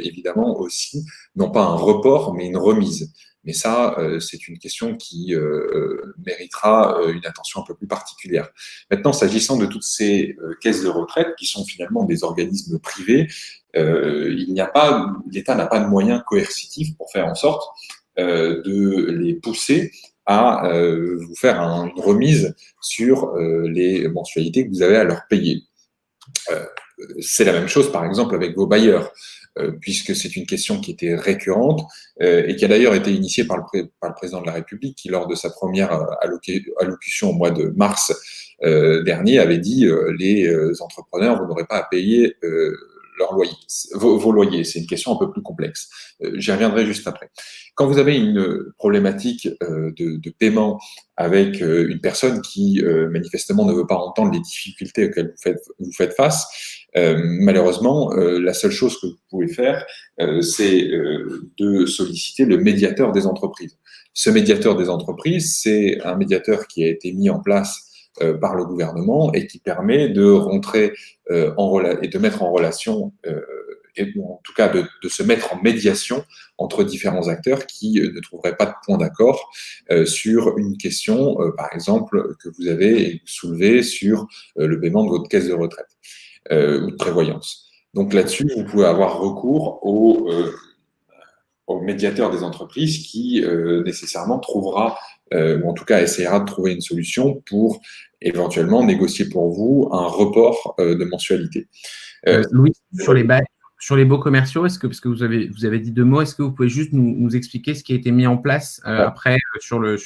évidemment aussi, non pas un report, mais une remise. Mais ça, c'est une question qui méritera une attention un peu plus particulière. Maintenant, s'agissant de toutes ces caisses de retraite, qui sont finalement des organismes privés, l'État n'a pas de moyens coercitifs pour faire en sorte de les pousser à vous faire une remise sur les mensualités que vous avez à leur payer. C'est la même chose, par exemple, avec vos bailleurs, puisque c'est une question qui était récurrente et qui a d'ailleurs été initiée par le président de la République, qui, lors de sa première allocution au mois de mars dernier, avait dit les entrepreneurs, vous n'aurez pas à payer leur loyer, vos loyers. C'est une question un peu plus complexe. J'y reviendrai juste après. Quand vous avez une problématique de paiement avec une personne qui manifestement ne veut pas entendre les difficultés auxquelles vous faites face, malheureusement, la seule chose que vous pouvez faire, c'est de solliciter le médiateur des entreprises. Ce médiateur des entreprises, c'est un médiateur qui a été mis en place par le gouvernement et qui permet de rentrer et de mettre en relation, ou en tout cas de se mettre en médiation entre différents acteurs qui ne trouveraient pas de point d'accord sur une question, par exemple, que vous avez soulevée sur le paiement de votre caisse de retraite ou de prévoyance. Donc là-dessus, vous pouvez avoir recours au médiateur des entreprises qui nécessairement trouvera, ou en tout cas essaiera de trouver une solution pour éventuellement négocier pour vous un report de mensualité. Louis, sur les baux commerciaux, parce que vous avez dit 2 mots, est-ce que vous pouvez juste nous expliquer ce qui a été mis en place après sur le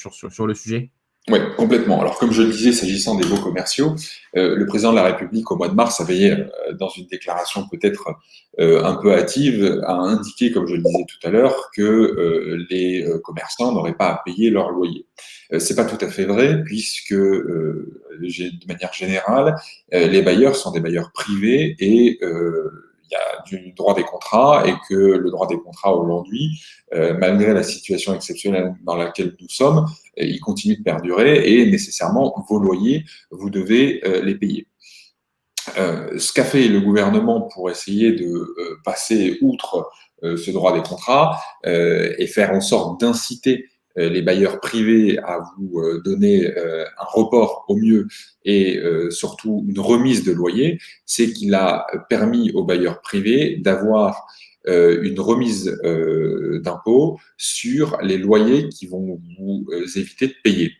sujet? Oui, complètement. Alors, comme je le disais, s'agissant des baux commerciaux, le président de la République, au mois de mars, avait, dans une déclaration peut-être un peu hâtive, a indiqué, comme je le disais tout à l'heure, que les commerçants n'auraient pas à payer leur loyer. C'est pas tout à fait vrai, puisque de manière générale, les bailleurs sont des bailleurs privés et il y a du droit des contrats, et que le droit des contrats aujourd'hui, malgré la situation exceptionnelle dans laquelle nous sommes, il continue de perdurer, et nécessairement vos loyers, vous devez les payer. Ce qu'a fait le gouvernement pour essayer de passer outre ce droit des contrats et faire en sorte d'inciter les bailleurs privés à vous donner un report au mieux et surtout une remise de loyer, c'est qu'il a permis aux bailleurs privés d'avoir une remise d'impôt sur les loyers qui vont vous éviter de payer.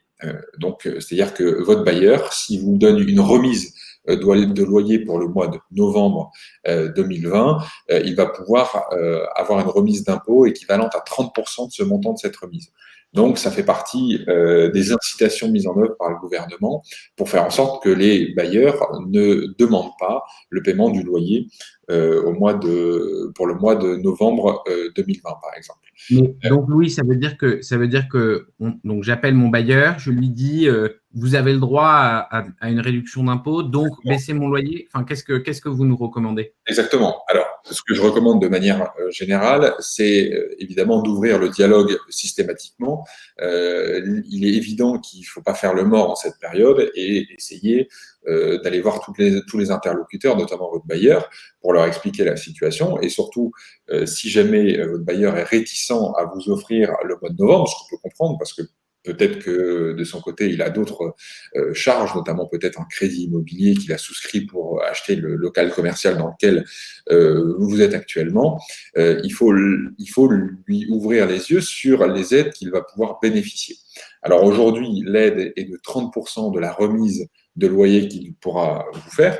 Donc, c'est-à-dire que votre bailleur, s'il vous donne une remise de loyer pour le mois de novembre 2020, il va pouvoir avoir une remise d'impôt équivalente à 30% de ce montant de cette remise. Donc, ça fait partie des incitations mises en œuvre par le gouvernement pour faire en sorte que les bailleurs ne demandent pas le paiement du loyer pour le mois de novembre 2020, par exemple. Mais, donc, Louis, ça veut dire que donc j'appelle mon bailleur, je lui dis vous avez le droit à une réduction d'impôt, donc baissez mon loyer. Enfin, qu'est-ce que vous nous recommandez? Exactement. Alors, ce que je recommande de manière générale, c'est évidemment d'ouvrir le dialogue systématiquement. Il est évident qu'il ne faut pas faire le mort en cette période et essayer d'aller voir tous les interlocuteurs, notamment votre bailleur, pour leur expliquer la situation. Et surtout, si jamais votre bailleur est réticent à vous offrir le mois de novembre, ce qu'on peut comprendre, parce que peut-être que de son côté, il a d'autres charges, notamment peut-être un crédit immobilier qu'il a souscrit pour acheter le local commercial dans lequel vous êtes actuellement. Il faut lui ouvrir les yeux sur les aides qu'il va pouvoir bénéficier. Alors aujourd'hui, l'aide est de 30% de la remise de loyer qu'il pourra vous faire.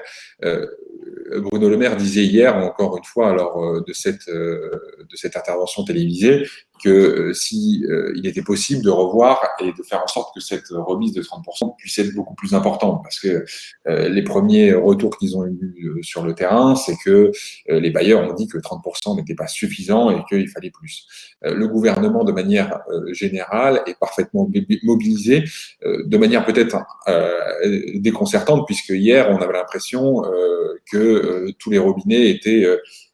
Bruno Le Maire disait hier, encore une fois, lors de cette intervention télévisée, que si il était possible de revoir et de faire en sorte que cette remise de 30% puisse être beaucoup plus importante, parce que les premiers retours qu'ils ont eus sur le terrain, c'est que les bailleurs ont dit que 30% n'était pas suffisant et qu'il fallait plus. Le gouvernement, de manière générale, est parfaitement mobilisé, de manière peut-être déconcertante, puisque hier, on avait l'impression que tous les robinets étaient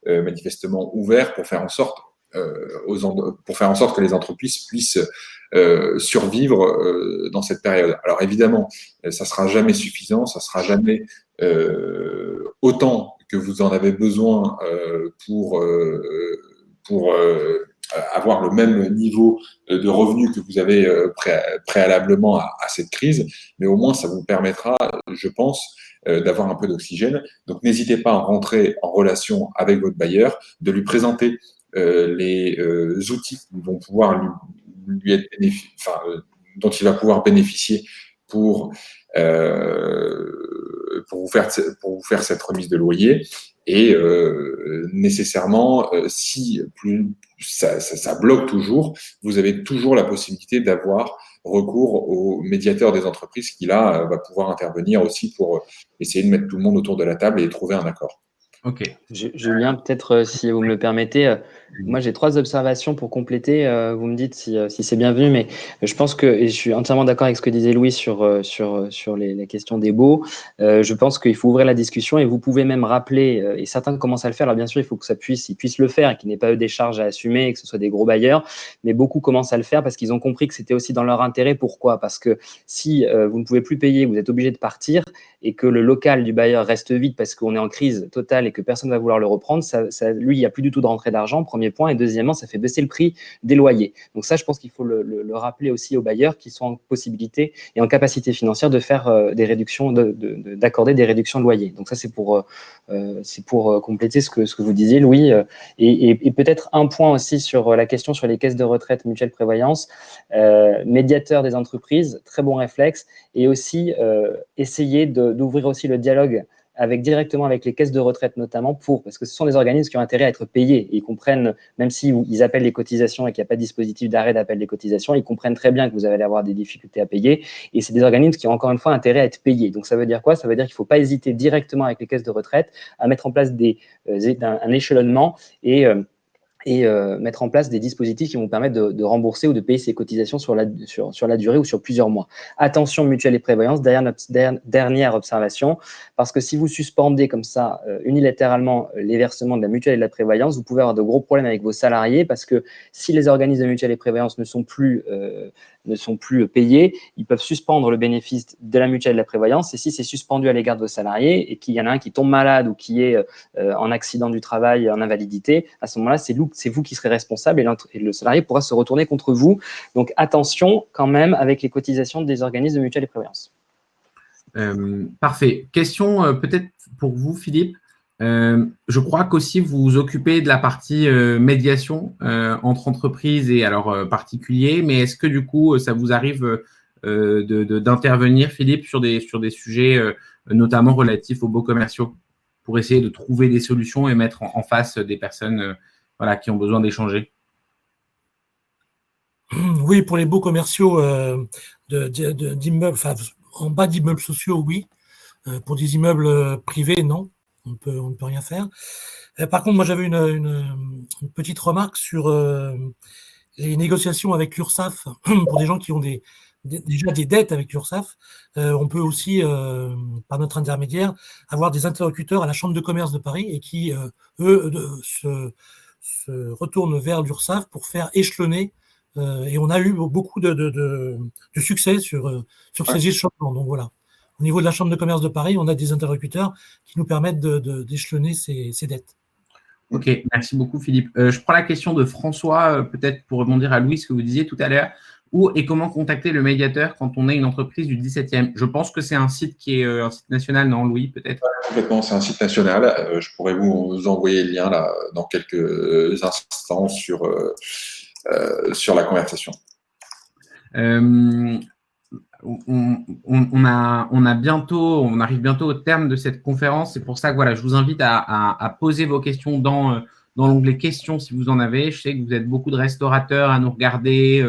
manifestement ouverts pour faire en sorte que les entreprises puissent survivre dans cette période. Alors évidemment, ça sera jamais suffisant, ça sera jamais autant que vous en avez besoin pour avoir le même niveau de revenus que vous avez préalablement à cette crise, mais au moins ça vous permettra, je pense, d'avoir un peu d'oxygène. Donc n'hésitez pas à rentrer en relation avec votre bailleur, de lui présenter les outils qui vont pouvoir lui être dont il va pouvoir bénéficier pour vous faire cette remise de loyer. Et nécessairement, si ça bloque toujours, vous avez toujours la possibilité d'avoir recours au médiateur des entreprises qui, là, va pouvoir intervenir aussi pour essayer de mettre tout le monde autour de la table et trouver un accord. Ok. Julien, peut-être si vous me le permettez, moi j'ai 3 observations pour compléter. Vous me dites si c'est bienvenu, mais je pense que, et je suis entièrement d'accord avec ce que disait Louis sur la question des baux. Je pense qu'il faut ouvrir la discussion et vous pouvez même rappeler, et certains commencent à le faire. Alors bien sûr, il faut que ils puissent le faire, et qu'il n'y ait pas eux des charges à assumer, et que ce soit des gros bailleurs, mais beaucoup commencent à le faire parce qu'ils ont compris que c'était aussi dans leur intérêt. Pourquoi ? Parce que si vous ne pouvez plus payer, vous êtes obligé de partir, et que le local du bailleur reste vide parce qu'on est en crise totale et que personne ne va vouloir le reprendre, lui, il n'y a plus du tout de rentrée d'argent, premier point. Et deuxièmement, ça fait baisser le prix des loyers. Donc ça, je pense qu'il faut le rappeler aussi aux bailleurs qui sont en possibilité et en capacité financière de faire des réductions, d'accorder des réductions de loyer. Donc ça, c'est pour compléter ce que vous disiez, Louis. Et peut-être un point aussi sur la question sur les caisses de retraite mutuelle prévoyance. Médiateur des entreprises, très bon réflexe. Et aussi essayer d'ouvrir aussi le dialogue directement avec les caisses de retraite notamment, parce que ce sont des organismes qui ont intérêt à être payés. Et ils comprennent, même s'ils appellent les cotisations et qu'il n'y a pas de dispositif d'arrêt d'appel des cotisations, ils comprennent très bien que vous allez avoir des difficultés à payer. Et c'est des organismes qui ont encore une fois intérêt à être payés. Donc ça veut dire quoi ? Ça veut dire qu'il ne faut pas hésiter directement avec les caisses de retraite à mettre en place un échelonnement et mettre en place des dispositifs qui vont permettre de rembourser ou de payer ces cotisations sur la durée ou sur plusieurs mois. Attention, mutuelle et prévoyance, dernière observation, parce que si vous suspendez comme ça unilatéralement les versements de la mutuelle et de la prévoyance, vous pouvez avoir de gros problèmes avec vos salariés, parce que si les organismes de mutuelle et prévoyance ne sont plus payés, ils peuvent suspendre le bénéfice de la mutuelle et de la prévoyance. Et si c'est suspendu à l'égard de vos salariés et qu'il y en a un qui tombe malade ou qui est en accident du travail, en invalidité, à ce moment-là, c'est vous qui serez responsable et le salarié pourra se retourner contre vous. Donc attention quand même avec les cotisations des organismes de mutuelle et prévoyance. Parfait. Question peut-être pour vous, Philippe. Je crois qu'aussi vous vous occupez de la partie médiation entre entreprises et particuliers, mais est-ce que du coup ça vous arrive d'intervenir, Philippe, sur des sujets notamment relatifs aux baux commerciaux pour essayer de trouver des solutions et mettre en face des personnes qui ont besoin d'échanger? Oui, pour les baux commerciaux d'immeubles, en bas d'immeubles sociaux, oui. Pour des immeubles privés, non. On ne peut rien faire. Par contre, moi, j'avais une petite remarque sur les négociations avec l'URSSAF pour des gens qui ont des déjà des dettes avec l'URSSAF, on peut aussi, par notre intermédiaire, avoir des interlocuteurs à la Chambre de commerce de Paris et qui, eux, se retournent vers l'URSSAF pour faire échelonner. Et on a eu beaucoup de succès sur ces échelonnements. Donc voilà. Au niveau de la Chambre de commerce de Paris, on a des interlocuteurs qui nous permettent d'échelonner ces dettes. Ok, merci beaucoup Philippe. Je prends la question de François, peut-être pour rebondir à Louis, ce que vous disiez tout à l'heure. Où et comment contacter le médiateur quand on est une entreprise du 17e? Je pense que c'est un site qui est un site national, non Louis, peut-être? Complètement, c'est un site national. Je pourrais vous envoyer le lien là, dans quelques instants sur la conversation. On arrive bientôt au terme de cette conférence. C'est pour ça que voilà, je vous invite à poser vos questions dans l'onglet questions si vous en avez. Je sais que vous êtes beaucoup de restaurateurs à nous regarder,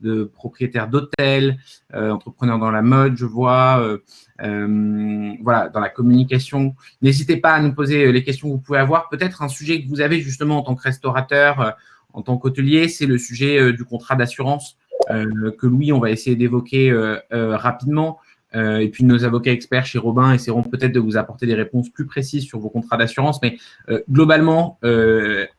de propriétaires d'hôtels, entrepreneurs dans la mode, je vois, voilà, dans la communication. N'hésitez pas à nous poser les questions que vous pouvez avoir. Peut-être un sujet que vous avez justement en tant que restaurateur, en tant qu'hôtelier, c'est le sujet du contrat d'assurance. Que Louis, on va essayer d'évoquer rapidement. Et puis, nos avocats experts chez Robin essaieront peut-être de vous apporter des réponses plus précises sur vos contrats d'assurance. Mais globalement,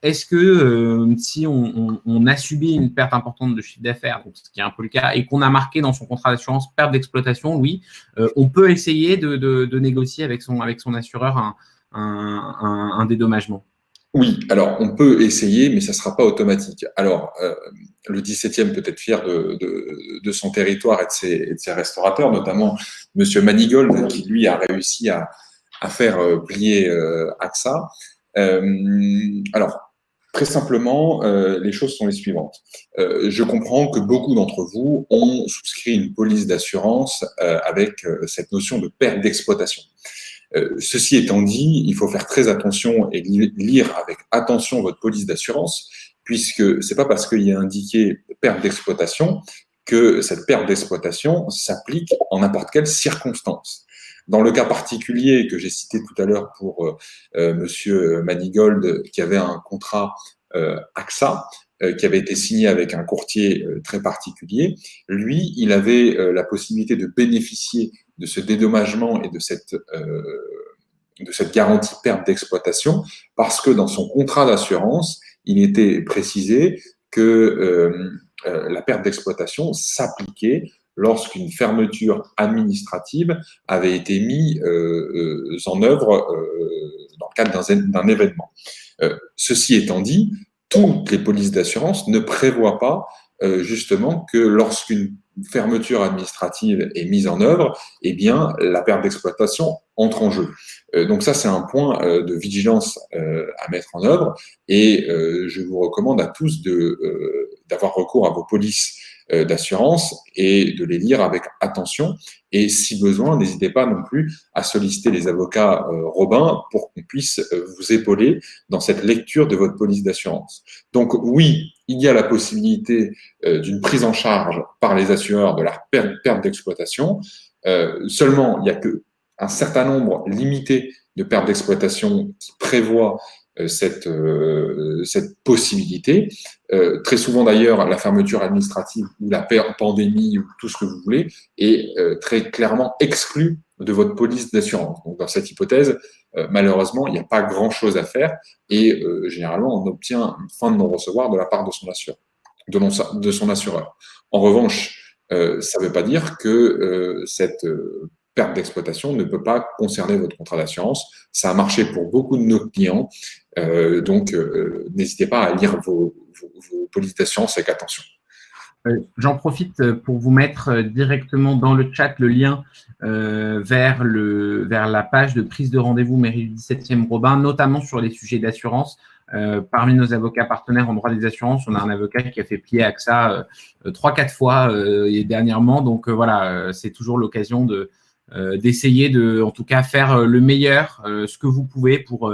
est-ce que si on a subi une perte importante de chiffre d'affaires, ce qui est un peu le cas, et qu'on a marqué dans son contrat d'assurance perte d'exploitation, oui, on peut essayer de négocier avec son assureur un dédommagement? Oui, alors on peut essayer, mais ça ne sera pas automatique. Alors, le 17e peut être fier de son territoire et de ses restaurateurs, notamment Monsieur Manigold, qui lui a réussi à faire plier AXA. Alors, très simplement, les choses sont les suivantes. Je comprends que beaucoup d'entre vous ont souscrit une police d'assurance avec cette notion de perte d'exploitation. Ceci étant dit, il faut faire très attention et lire avec attention votre police d'assurance, puisque c'est pas parce qu'il y a indiqué perte d'exploitation que cette perte d'exploitation s'applique en n'importe quelle circonstance. Dans le cas particulier que j'ai cité tout à l'heure pour Monsieur Manigold, qui avait un contrat AXA, qui avait été signé avec un courtier très particulier, lui, il avait la possibilité de bénéficier de ce dédommagement et de cette garantie perte d'exploitation, parce que dans son contrat d'assurance, il était précisé que la perte d'exploitation s'appliquait lorsqu'une fermeture administrative avait été mise en œuvre dans le cadre d'un événement. Ceci étant dit, toutes les polices d'assurance ne prévoient pas justement que lorsqu'une fermeture administrative est mise en œuvre, eh bien, la perte d'exploitation entre en jeu. Donc ça, c'est un point de vigilance à mettre en œuvre, et je vous recommande à tous d'avoir recours à vos polices d'assurance et de les lire avec attention. Et si besoin, n'hésitez pas non plus à solliciter les avocats Robin pour qu'on puisse vous épauler dans cette lecture de votre police d'assurance. Donc oui, il y a la possibilité d'une prise en charge par les assureurs de la perte d'exploitation. Seulement, il n'y a qu'un certain nombre limité de pertes d'exploitation qui prévoient cette possibilité. Très souvent d'ailleurs, la fermeture administrative ou la pandémie ou tout ce que vous voulez est très clairement exclue de votre police d'assurance. Donc dans cette hypothèse, malheureusement, il n'y a pas grand-chose à faire, et généralement on obtient une fin de non-recevoir de la part de son assureur. En revanche, ça ne veut pas dire que cette perte d'exploitation ne peut pas concerner votre contrat d'assurance. Ça a marché pour beaucoup de nos clients, donc n'hésitez pas à lire vos polices d'assurance avec attention. J'en profite pour vous mettre directement dans le chat le lien vers la page de prise de rendez-vous mairie du 17e Robin, notamment sur les sujets d'assurance. Parmi nos avocats partenaires en droit des assurances, on a un avocat qui a fait plier AXA 3-4 fois dernièrement. Donc voilà, c'est toujours l'occasion d'essayer de, en tout cas, faire le meilleur, ce que vous pouvez pour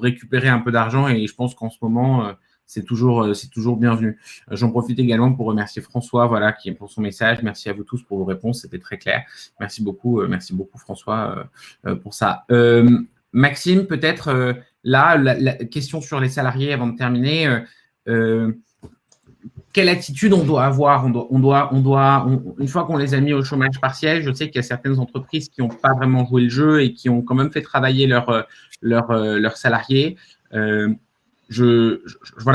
récupérer un peu d'argent. Et je pense qu'en ce moment, c'est toujours bienvenu. J'en profite également pour remercier François, voilà, qui pour son message. Merci à vous tous pour vos réponses, c'était très clair. Merci beaucoup François pour ça. Maxime, peut-être la question sur les salariés avant de terminer. quelle attitude on doit avoir? Une fois qu'on les a mis au chômage partiel, je sais qu'il y a certaines entreprises qui n'ont pas vraiment joué le jeu et qui ont quand même fait travailler leurs salariés. Voilà,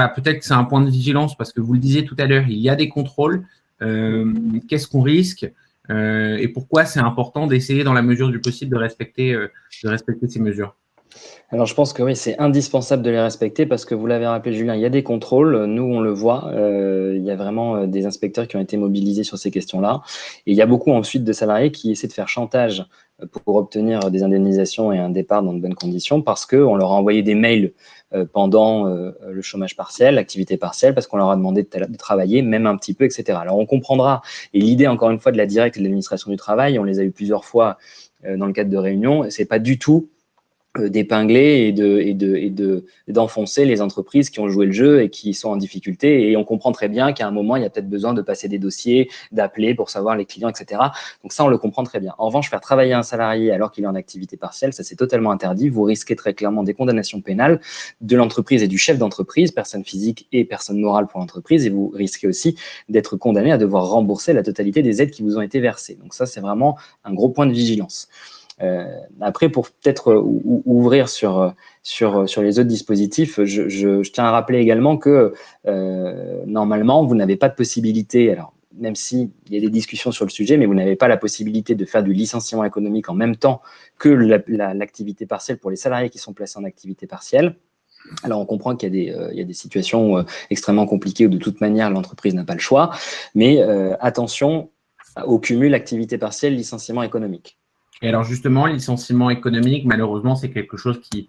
peut-être que c'est un point de vigilance parce que vous le disiez tout à l'heure, il y a des contrôles. Qu'est-ce qu'on risque et pourquoi c'est important d'essayer dans la mesure du possible de respecter ces mesures? Alors, je pense que oui, c'est indispensable de les respecter parce que vous l'avez rappelé, Julien, il y a des contrôles. Nous, on le voit. Il y a vraiment des inspecteurs qui ont été mobilisés sur ces questions-là. Et il y a beaucoup ensuite de salariés qui essaient de faire chantage pour obtenir des indemnisations et un départ dans de bonnes conditions parce qu'on leur a envoyé des mails pendant le chômage partiel, l'activité partielle, parce qu'on leur a demandé de travailler, même un petit peu, etc. Alors, on comprendra. Et l'idée, encore une fois, de la directe et de l'administration du travail, on les a eu plusieurs fois dans le cadre de réunions, c'est pas du tout d'épingler et d'enfoncer les entreprises qui ont joué le jeu et qui sont en difficulté. Et on comprend très bien qu'à un moment, il y a peut-être besoin de passer des dossiers, d'appeler pour savoir les clients, etc. Donc ça, on le comprend très bien. En revanche, faire travailler un salarié alors qu'il est en activité partielle, ça c'est totalement interdit. Vous risquez très clairement des condamnations pénales de l'entreprise et du chef d'entreprise, personne physique et personne morale pour l'entreprise. Et vous risquez aussi d'être condamné à devoir rembourser la totalité des aides qui vous ont été versées. Donc ça, c'est vraiment un gros point de vigilance. Après, pour peut-être ouvrir sur les autres dispositifs, je tiens à rappeler également que normalement, vous n'avez pas de possibilité, alors même s'il y a des discussions sur le sujet, mais vous n'avez pas la possibilité de faire du licenciement économique en même temps que l'activité partielle pour les salariés qui sont placés en activité partielle. Alors, on comprend qu'il y a des situations extrêmement compliquées où de toute manière, l'entreprise n'a pas le choix, mais attention au cumul activité partielle, licenciement économique. Et alors justement, le licenciement économique, malheureusement, c'est quelque chose qui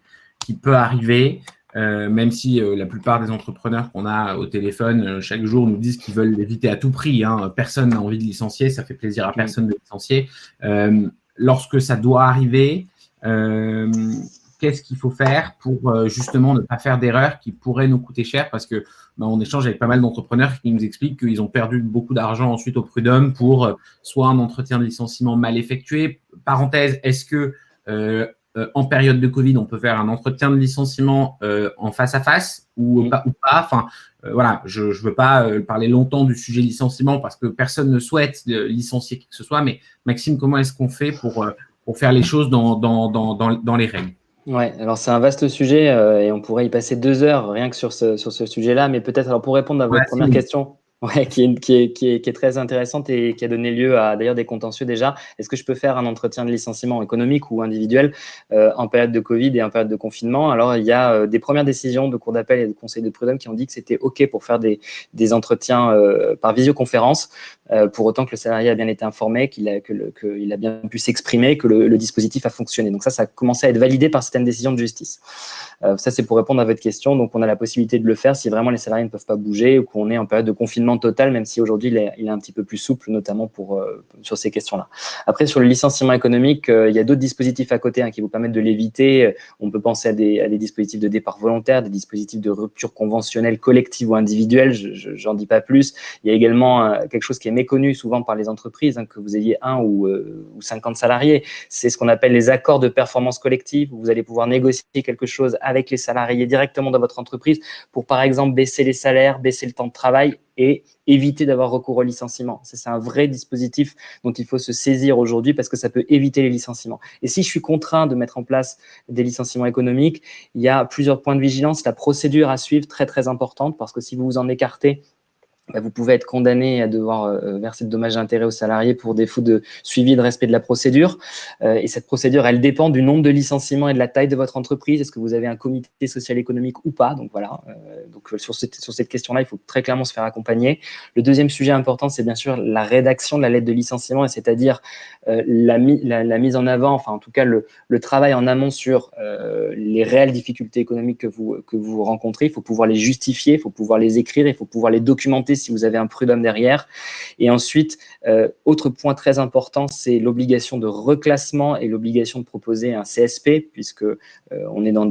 peut arriver, même si la plupart des entrepreneurs qu'on a au téléphone chaque jour nous disent qu'ils veulent l'éviter à tout prix. Personne n'a envie de licencier, ça fait plaisir à personne de licencier. Lorsque ça doit arriver, qu'est-ce qu'il faut faire pour justement ne pas faire d'erreurs qui pourraient nous coûter cher? Parce que on échange avec pas mal d'entrepreneurs qui nous expliquent qu'ils ont perdu beaucoup d'argent ensuite au prud'homme pour soit un entretien de licenciement mal effectué. Parenthèse, est-ce que en période de Covid, on peut faire un entretien de licenciement en face à face ou pas? Enfin, voilà, je ne veux pas parler longtemps du sujet licenciement parce que personne ne souhaite licencier qui que ce soit. Mais Maxime, comment est-ce qu'on fait pour faire les choses dans les règles? Ouais, alors c'est un vaste sujet et on pourrait y passer 2 heures rien que sur ce sujet-là, mais peut-être alors pour répondre à votre première question, ouais, qui est très intéressante et qui a donné lieu à d'ailleurs des contentieux déjà. Est-ce que je peux faire un entretien de licenciement économique ou individuel en période de Covid et en période de confinement? Alors il y a des premières décisions de cour d'appel et de conseil de prud'homme qui ont dit que c'était OK pour faire des entretiens par visioconférence, pour autant que le salarié a bien été informé, qu'il a bien pu s'exprimer, que le dispositif a fonctionné. Donc ça a commencé à être validé par certaines décisions de justice. Ça, c'est pour répondre à votre question. Donc, on a la possibilité de le faire si vraiment les salariés ne peuvent pas bouger ou qu'on est en période de confinement total, même si aujourd'hui, il est un petit peu plus souple, notamment sur ces questions-là. Après, sur le licenciement économique, il y a d'autres dispositifs à côté qui vous permettent de l'éviter. On peut penser à des dispositifs de départ volontaire, des dispositifs de rupture conventionnelle collective ou individuelle. J'en dis pas plus. Il y a également quelque chose qui est méconnu souvent par les entreprises, que vous ayez 1 ou 50 salariés. C'est ce qu'on appelle les accords de performance collective. Vous allez pouvoir négocier quelque chose avec les salariés directement dans votre entreprise pour, par exemple, baisser les salaires, baisser le temps de travail et éviter d'avoir recours au licenciement. Ça, c'est un vrai dispositif dont il faut se saisir aujourd'hui parce que ça peut éviter les licenciements. Et si je suis contraint de mettre en place des licenciements économiques, il y a plusieurs points de vigilance. La procédure à suivre, très, très importante, parce que si vous vous en écartez, vous pouvez être condamné à devoir verser de dommages et intérêts aux salariés pour défaut de suivi et de respect de la procédure. Et cette procédure, elle dépend du nombre de licenciements et de la taille de votre entreprise. Est-ce que vous avez un comité social économique ou pas? Donc voilà. Donc sur cette question-là, il faut très clairement se faire accompagner. Le deuxième sujet important, c'est bien sûr la rédaction de la lettre de licenciement, c'est-à-dire la mise en avant, enfin en tout cas le travail en amont sur les réelles difficultés économiques que vous rencontrez. Il faut pouvoir les justifier, il faut pouvoir les écrire, il faut pouvoir les documenter si vous avez un prud'homme derrière. Et ensuite, autre point très important, c'est l'obligation de reclassement et l'obligation de proposer un CSP, puisque on est dans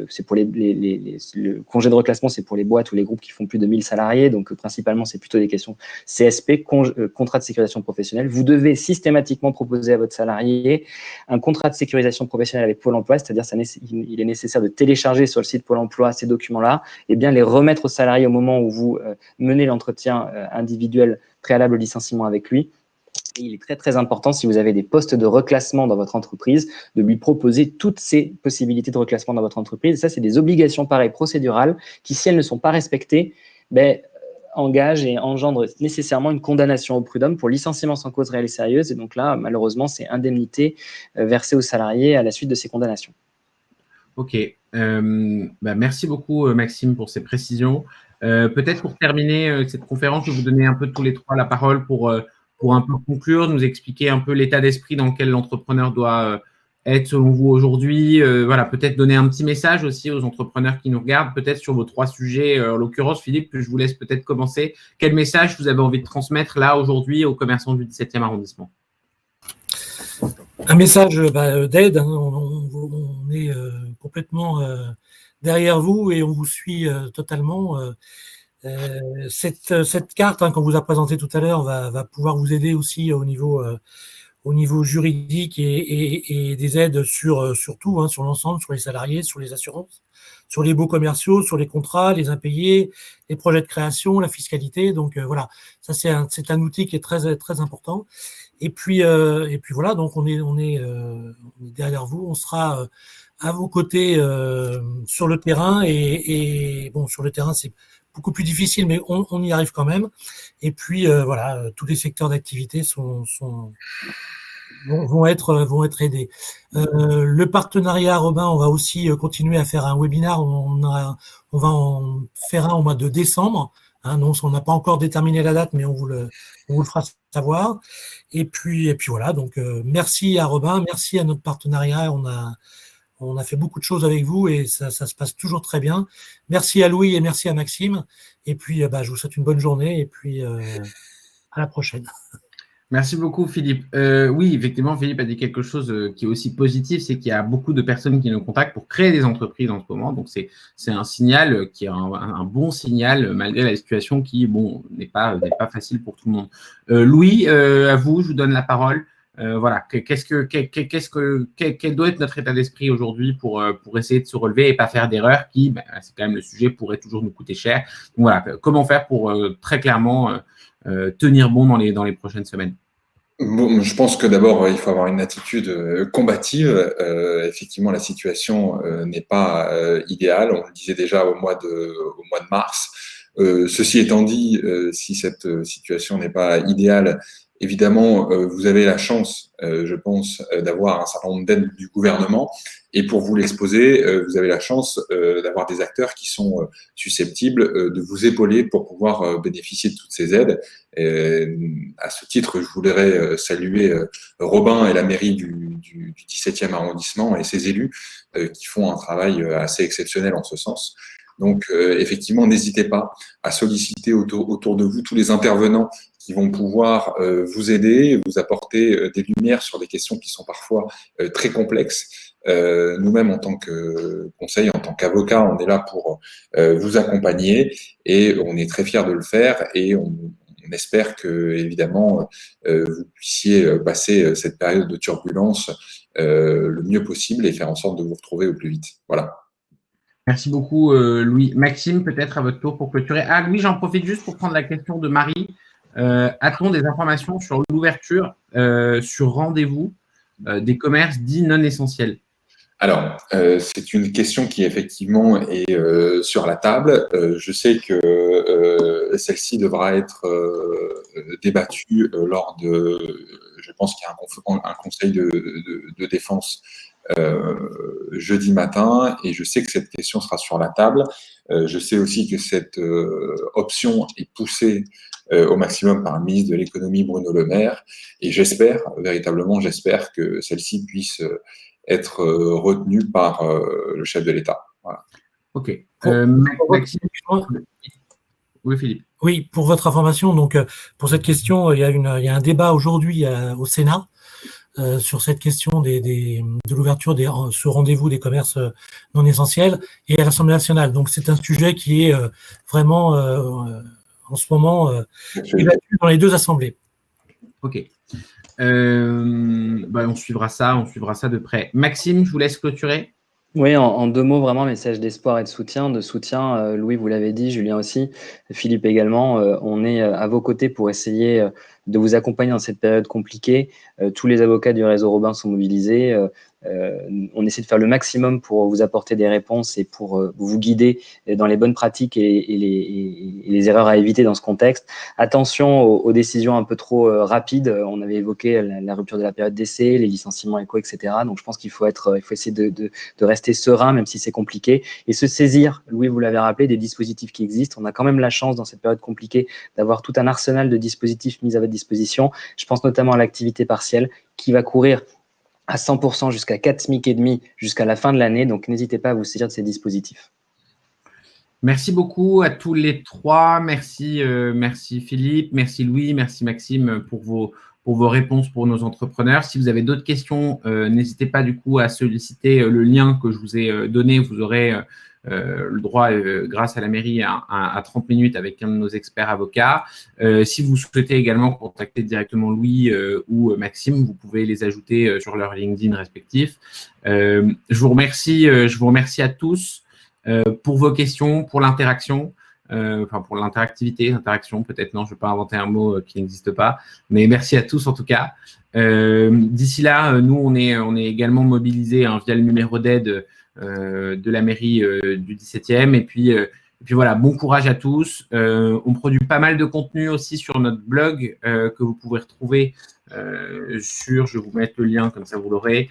c'est pour le congé de reclassement, c'est pour les boîtes ou les groupes qui font plus de 1000 salariés. Donc, principalement, c'est plutôt des questions CSP, contrat de sécurisation professionnelle. Vous devez systématiquement proposer à votre salarié un contrat de sécurisation professionnelle avec Pôle emploi, c'est-à-dire il est nécessaire de télécharger sur le site Pôle emploi ces documents-là et bien les remettre aux salariés au moment où vous menez l'entreprise entretien individuel préalable au licenciement avec lui. Et il est très, très important, si vous avez des postes de reclassement dans votre entreprise, de lui proposer toutes ces possibilités de reclassement dans votre entreprise. Et ça, c'est des obligations pareilles procédurales qui, si elles ne sont pas respectées, engagent et engendrent nécessairement une condamnation au prud'homme pour licenciement sans cause réelle et sérieuse. Et donc là, malheureusement, c'est indemnité versée aux salariés à la suite de ces condamnations. Ok. Merci beaucoup, Maxime, pour ces précisions. Peut-être pour terminer cette conférence, je vais vous donner un peu tous les trois la parole pour un peu conclure, nous expliquer un peu l'état d'esprit dans lequel l'entrepreneur doit être selon vous aujourd'hui. Voilà, peut-être donner un petit message aussi aux entrepreneurs qui nous regardent, peut-être sur vos trois sujets. En l'occurrence, Philippe, je vous laisse peut-être commencer. Quel message vous avez envie de transmettre là aujourd'hui aux commerçants du 17e arrondissement? Un message d'aide. On est complètement derrière vous et on vous suit totalement. Cette carte qu'on vous a présentée tout à l'heure va pouvoir vous aider aussi au niveau juridique et des aides sur tout, sur l'ensemble, sur les salariés, sur les assurances, sur les baux commerciaux, sur les contrats, les impayés, les projets de création, la fiscalité. Donc voilà, ça c'est un outil qui est très très important. Et puis voilà, donc on est derrière vous, on sera à vos côtés sur le terrain et bon, sur le terrain c'est beaucoup plus difficile, mais on y arrive quand même. Et puis voilà, tous les secteurs d'activité vont être aidés. Le partenariat, Robin, on va aussi continuer à faire un webinaire. On va en faire un au mois de décembre. Non, on n'a pas encore déterminé la date, mais on vous le fera savoir. Et puis voilà. Donc merci à Robin, merci à notre partenariat. On a fait beaucoup de choses avec vous et ça se passe toujours très bien. Merci à Louis et merci à Maxime. Et puis, je vous souhaite une bonne journée et puis à la prochaine. Merci beaucoup, Philippe. Oui, effectivement, Philippe a dit quelque chose qui est aussi positif, c'est qu'il y a beaucoup de personnes qui nous contactent pour créer des entreprises en ce moment. Donc, c'est un signal qui est un bon signal malgré la situation qui, n'est pas facile pour tout le monde. Louis, à vous, je vous donne la parole. Voilà, quel doit être notre état d'esprit aujourd'hui pour essayer de se relever et pas faire d'erreurs qui, c'est quand même le sujet, pourrait toujours nous coûter cher. Donc voilà, comment faire pour très clairement tenir bon dans les prochaines semaines? Bon, je pense que d'abord, il faut avoir une attitude combative. Effectivement, la situation n'est pas idéale. On le disait déjà au mois de mars. Ceci étant dit, si cette situation n'est pas idéale, évidemment, vous avez la chance, je pense, d'avoir un certain nombre d'aides du gouvernement. Et pour vous l'exposer, vous avez la chance d'avoir des acteurs qui sont susceptibles de vous épauler pour pouvoir bénéficier de toutes ces aides. À ce titre, je voudrais saluer Robin et la mairie du 17e arrondissement et ses élus qui font un travail assez exceptionnel en ce sens. Donc, effectivement, n'hésitez pas à solliciter autour de vous tous les intervenants qui vont pouvoir vous aider, vous apporter des lumières sur des questions qui sont parfois très complexes. Nous-mêmes, en tant que conseil, en tant qu'avocat, on est là pour vous accompagner et on est très fiers de le faire et on espère que, évidemment, vous puissiez passer cette période de turbulence le mieux possible et faire en sorte de vous retrouver au plus vite. Voilà. Merci beaucoup, Louis. Maxime, peut-être à votre tour pour clôturer. Ah, Louis, j'en profite juste pour prendre la question de Marie. A-t-on des informations sur l'ouverture sur rendez-vous des commerces dits non essentiels? Alors, c'est une question qui effectivement est sur la table. Je sais que celle-ci devra être débattue lors de, je pense qu'il y a un conseil de défense jeudi matin, et je sais que cette question sera sur la table. Je sais aussi que cette option est poussée au maximum par le ministre de l'économie Bruno Le Maire, et véritablement j'espère que celle-ci puisse être retenue par le chef de l'État. Voilà. Ok. Maxime. Oui, Philippe. Oui, pour votre information, donc pour cette question, il y a un débat aujourd'hui au Sénat sur cette question de l'ouverture ce rendez-vous des commerces non essentiels et à l'Assemblée nationale. Donc c'est un sujet qui est vraiment en ce moment débattu dans les deux assemblées. Ok. On suivra ça de près. Maxime, je vous laisse clôturer. Oui, en 2 mots, vraiment, message d'espoir et de soutien. Louis, vous l'avez dit, Julien aussi, Philippe également. On est à vos côtés pour essayer de vous accompagner dans cette période compliquée. Tous les avocats du réseau Robin sont mobilisés. On essaie de faire le maximum pour vous apporter des réponses et pour vous guider dans les bonnes pratiques et les erreurs à éviter dans ce contexte. Attention aux décisions un peu trop rapides. On avait évoqué la rupture de la période d'essai, les licenciements éco, etc. Donc, je pense qu'il faut essayer de rester serein, même si c'est compliqué, et se saisir, Louis, vous l'avez rappelé, des dispositifs qui existent. On a quand même la chance, dans cette période compliquée, d'avoir tout un arsenal de dispositifs mis à votre disposition. Je pense notamment à l'activité partielle qui va courir à 100% jusqu'à 4 SMIC et demi jusqu'à la fin de l'année. Donc, n'hésitez pas à vous saisir de ces dispositifs. Merci beaucoup à tous les trois. Merci Philippe, merci Louis, merci Maxime pour vos réponses pour nos entrepreneurs. Si vous avez d'autres questions, n'hésitez pas du coup à solliciter le lien que je vous ai donné. Vous aurez le droit, grâce à la mairie, à 30 minutes avec un de nos experts avocats. Si vous souhaitez également contacter directement Louis ou Maxime, vous pouvez les ajouter sur leur LinkedIn respectif. Je vous remercie à tous pour vos questions, pour l'interaction. Pour l'interactivité, interaction, peut-être, non, je ne vais pas inventer un mot qui n'existe pas, mais merci à tous en tout cas. D'ici là, nous, on est également mobilisés via le numéro d'aide de la mairie du 17e. Et puis voilà, bon courage à tous. On produit pas mal de contenu aussi sur notre blog que vous pouvez retrouver je vais vous mettre le lien, comme ça vous l'aurez.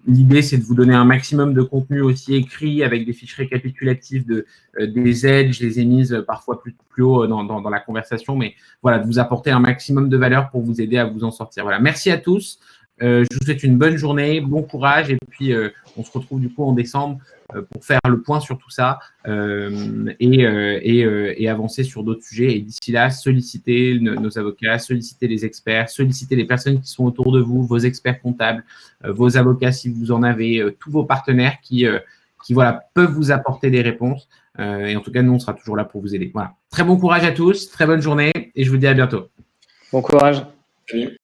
L'idée, c'est de vous donner un maximum de contenu aussi écrit avec des fiches récapitulatives des aides. Je les ai mises parfois plus haut dans la conversation, mais voilà, de vous apporter un maximum de valeur pour vous aider à vous en sortir. Voilà, merci à tous. Je vous souhaite une bonne journée, bon courage, et puis on se retrouve du coup en décembre pour faire le point sur tout ça et avancer sur d'autres sujets. Et d'ici là, sollicitez nos avocats, sollicitez les experts, sollicitez les personnes qui sont autour de vous, vos experts comptables, vos avocats si vous en avez, tous vos partenaires qui voilà, peuvent vous apporter des réponses. Et en tout cas, nous, on sera toujours là pour vous aider. Voilà. Très bon courage à tous, très bonne journée et je vous dis à bientôt. Bon courage. Salut.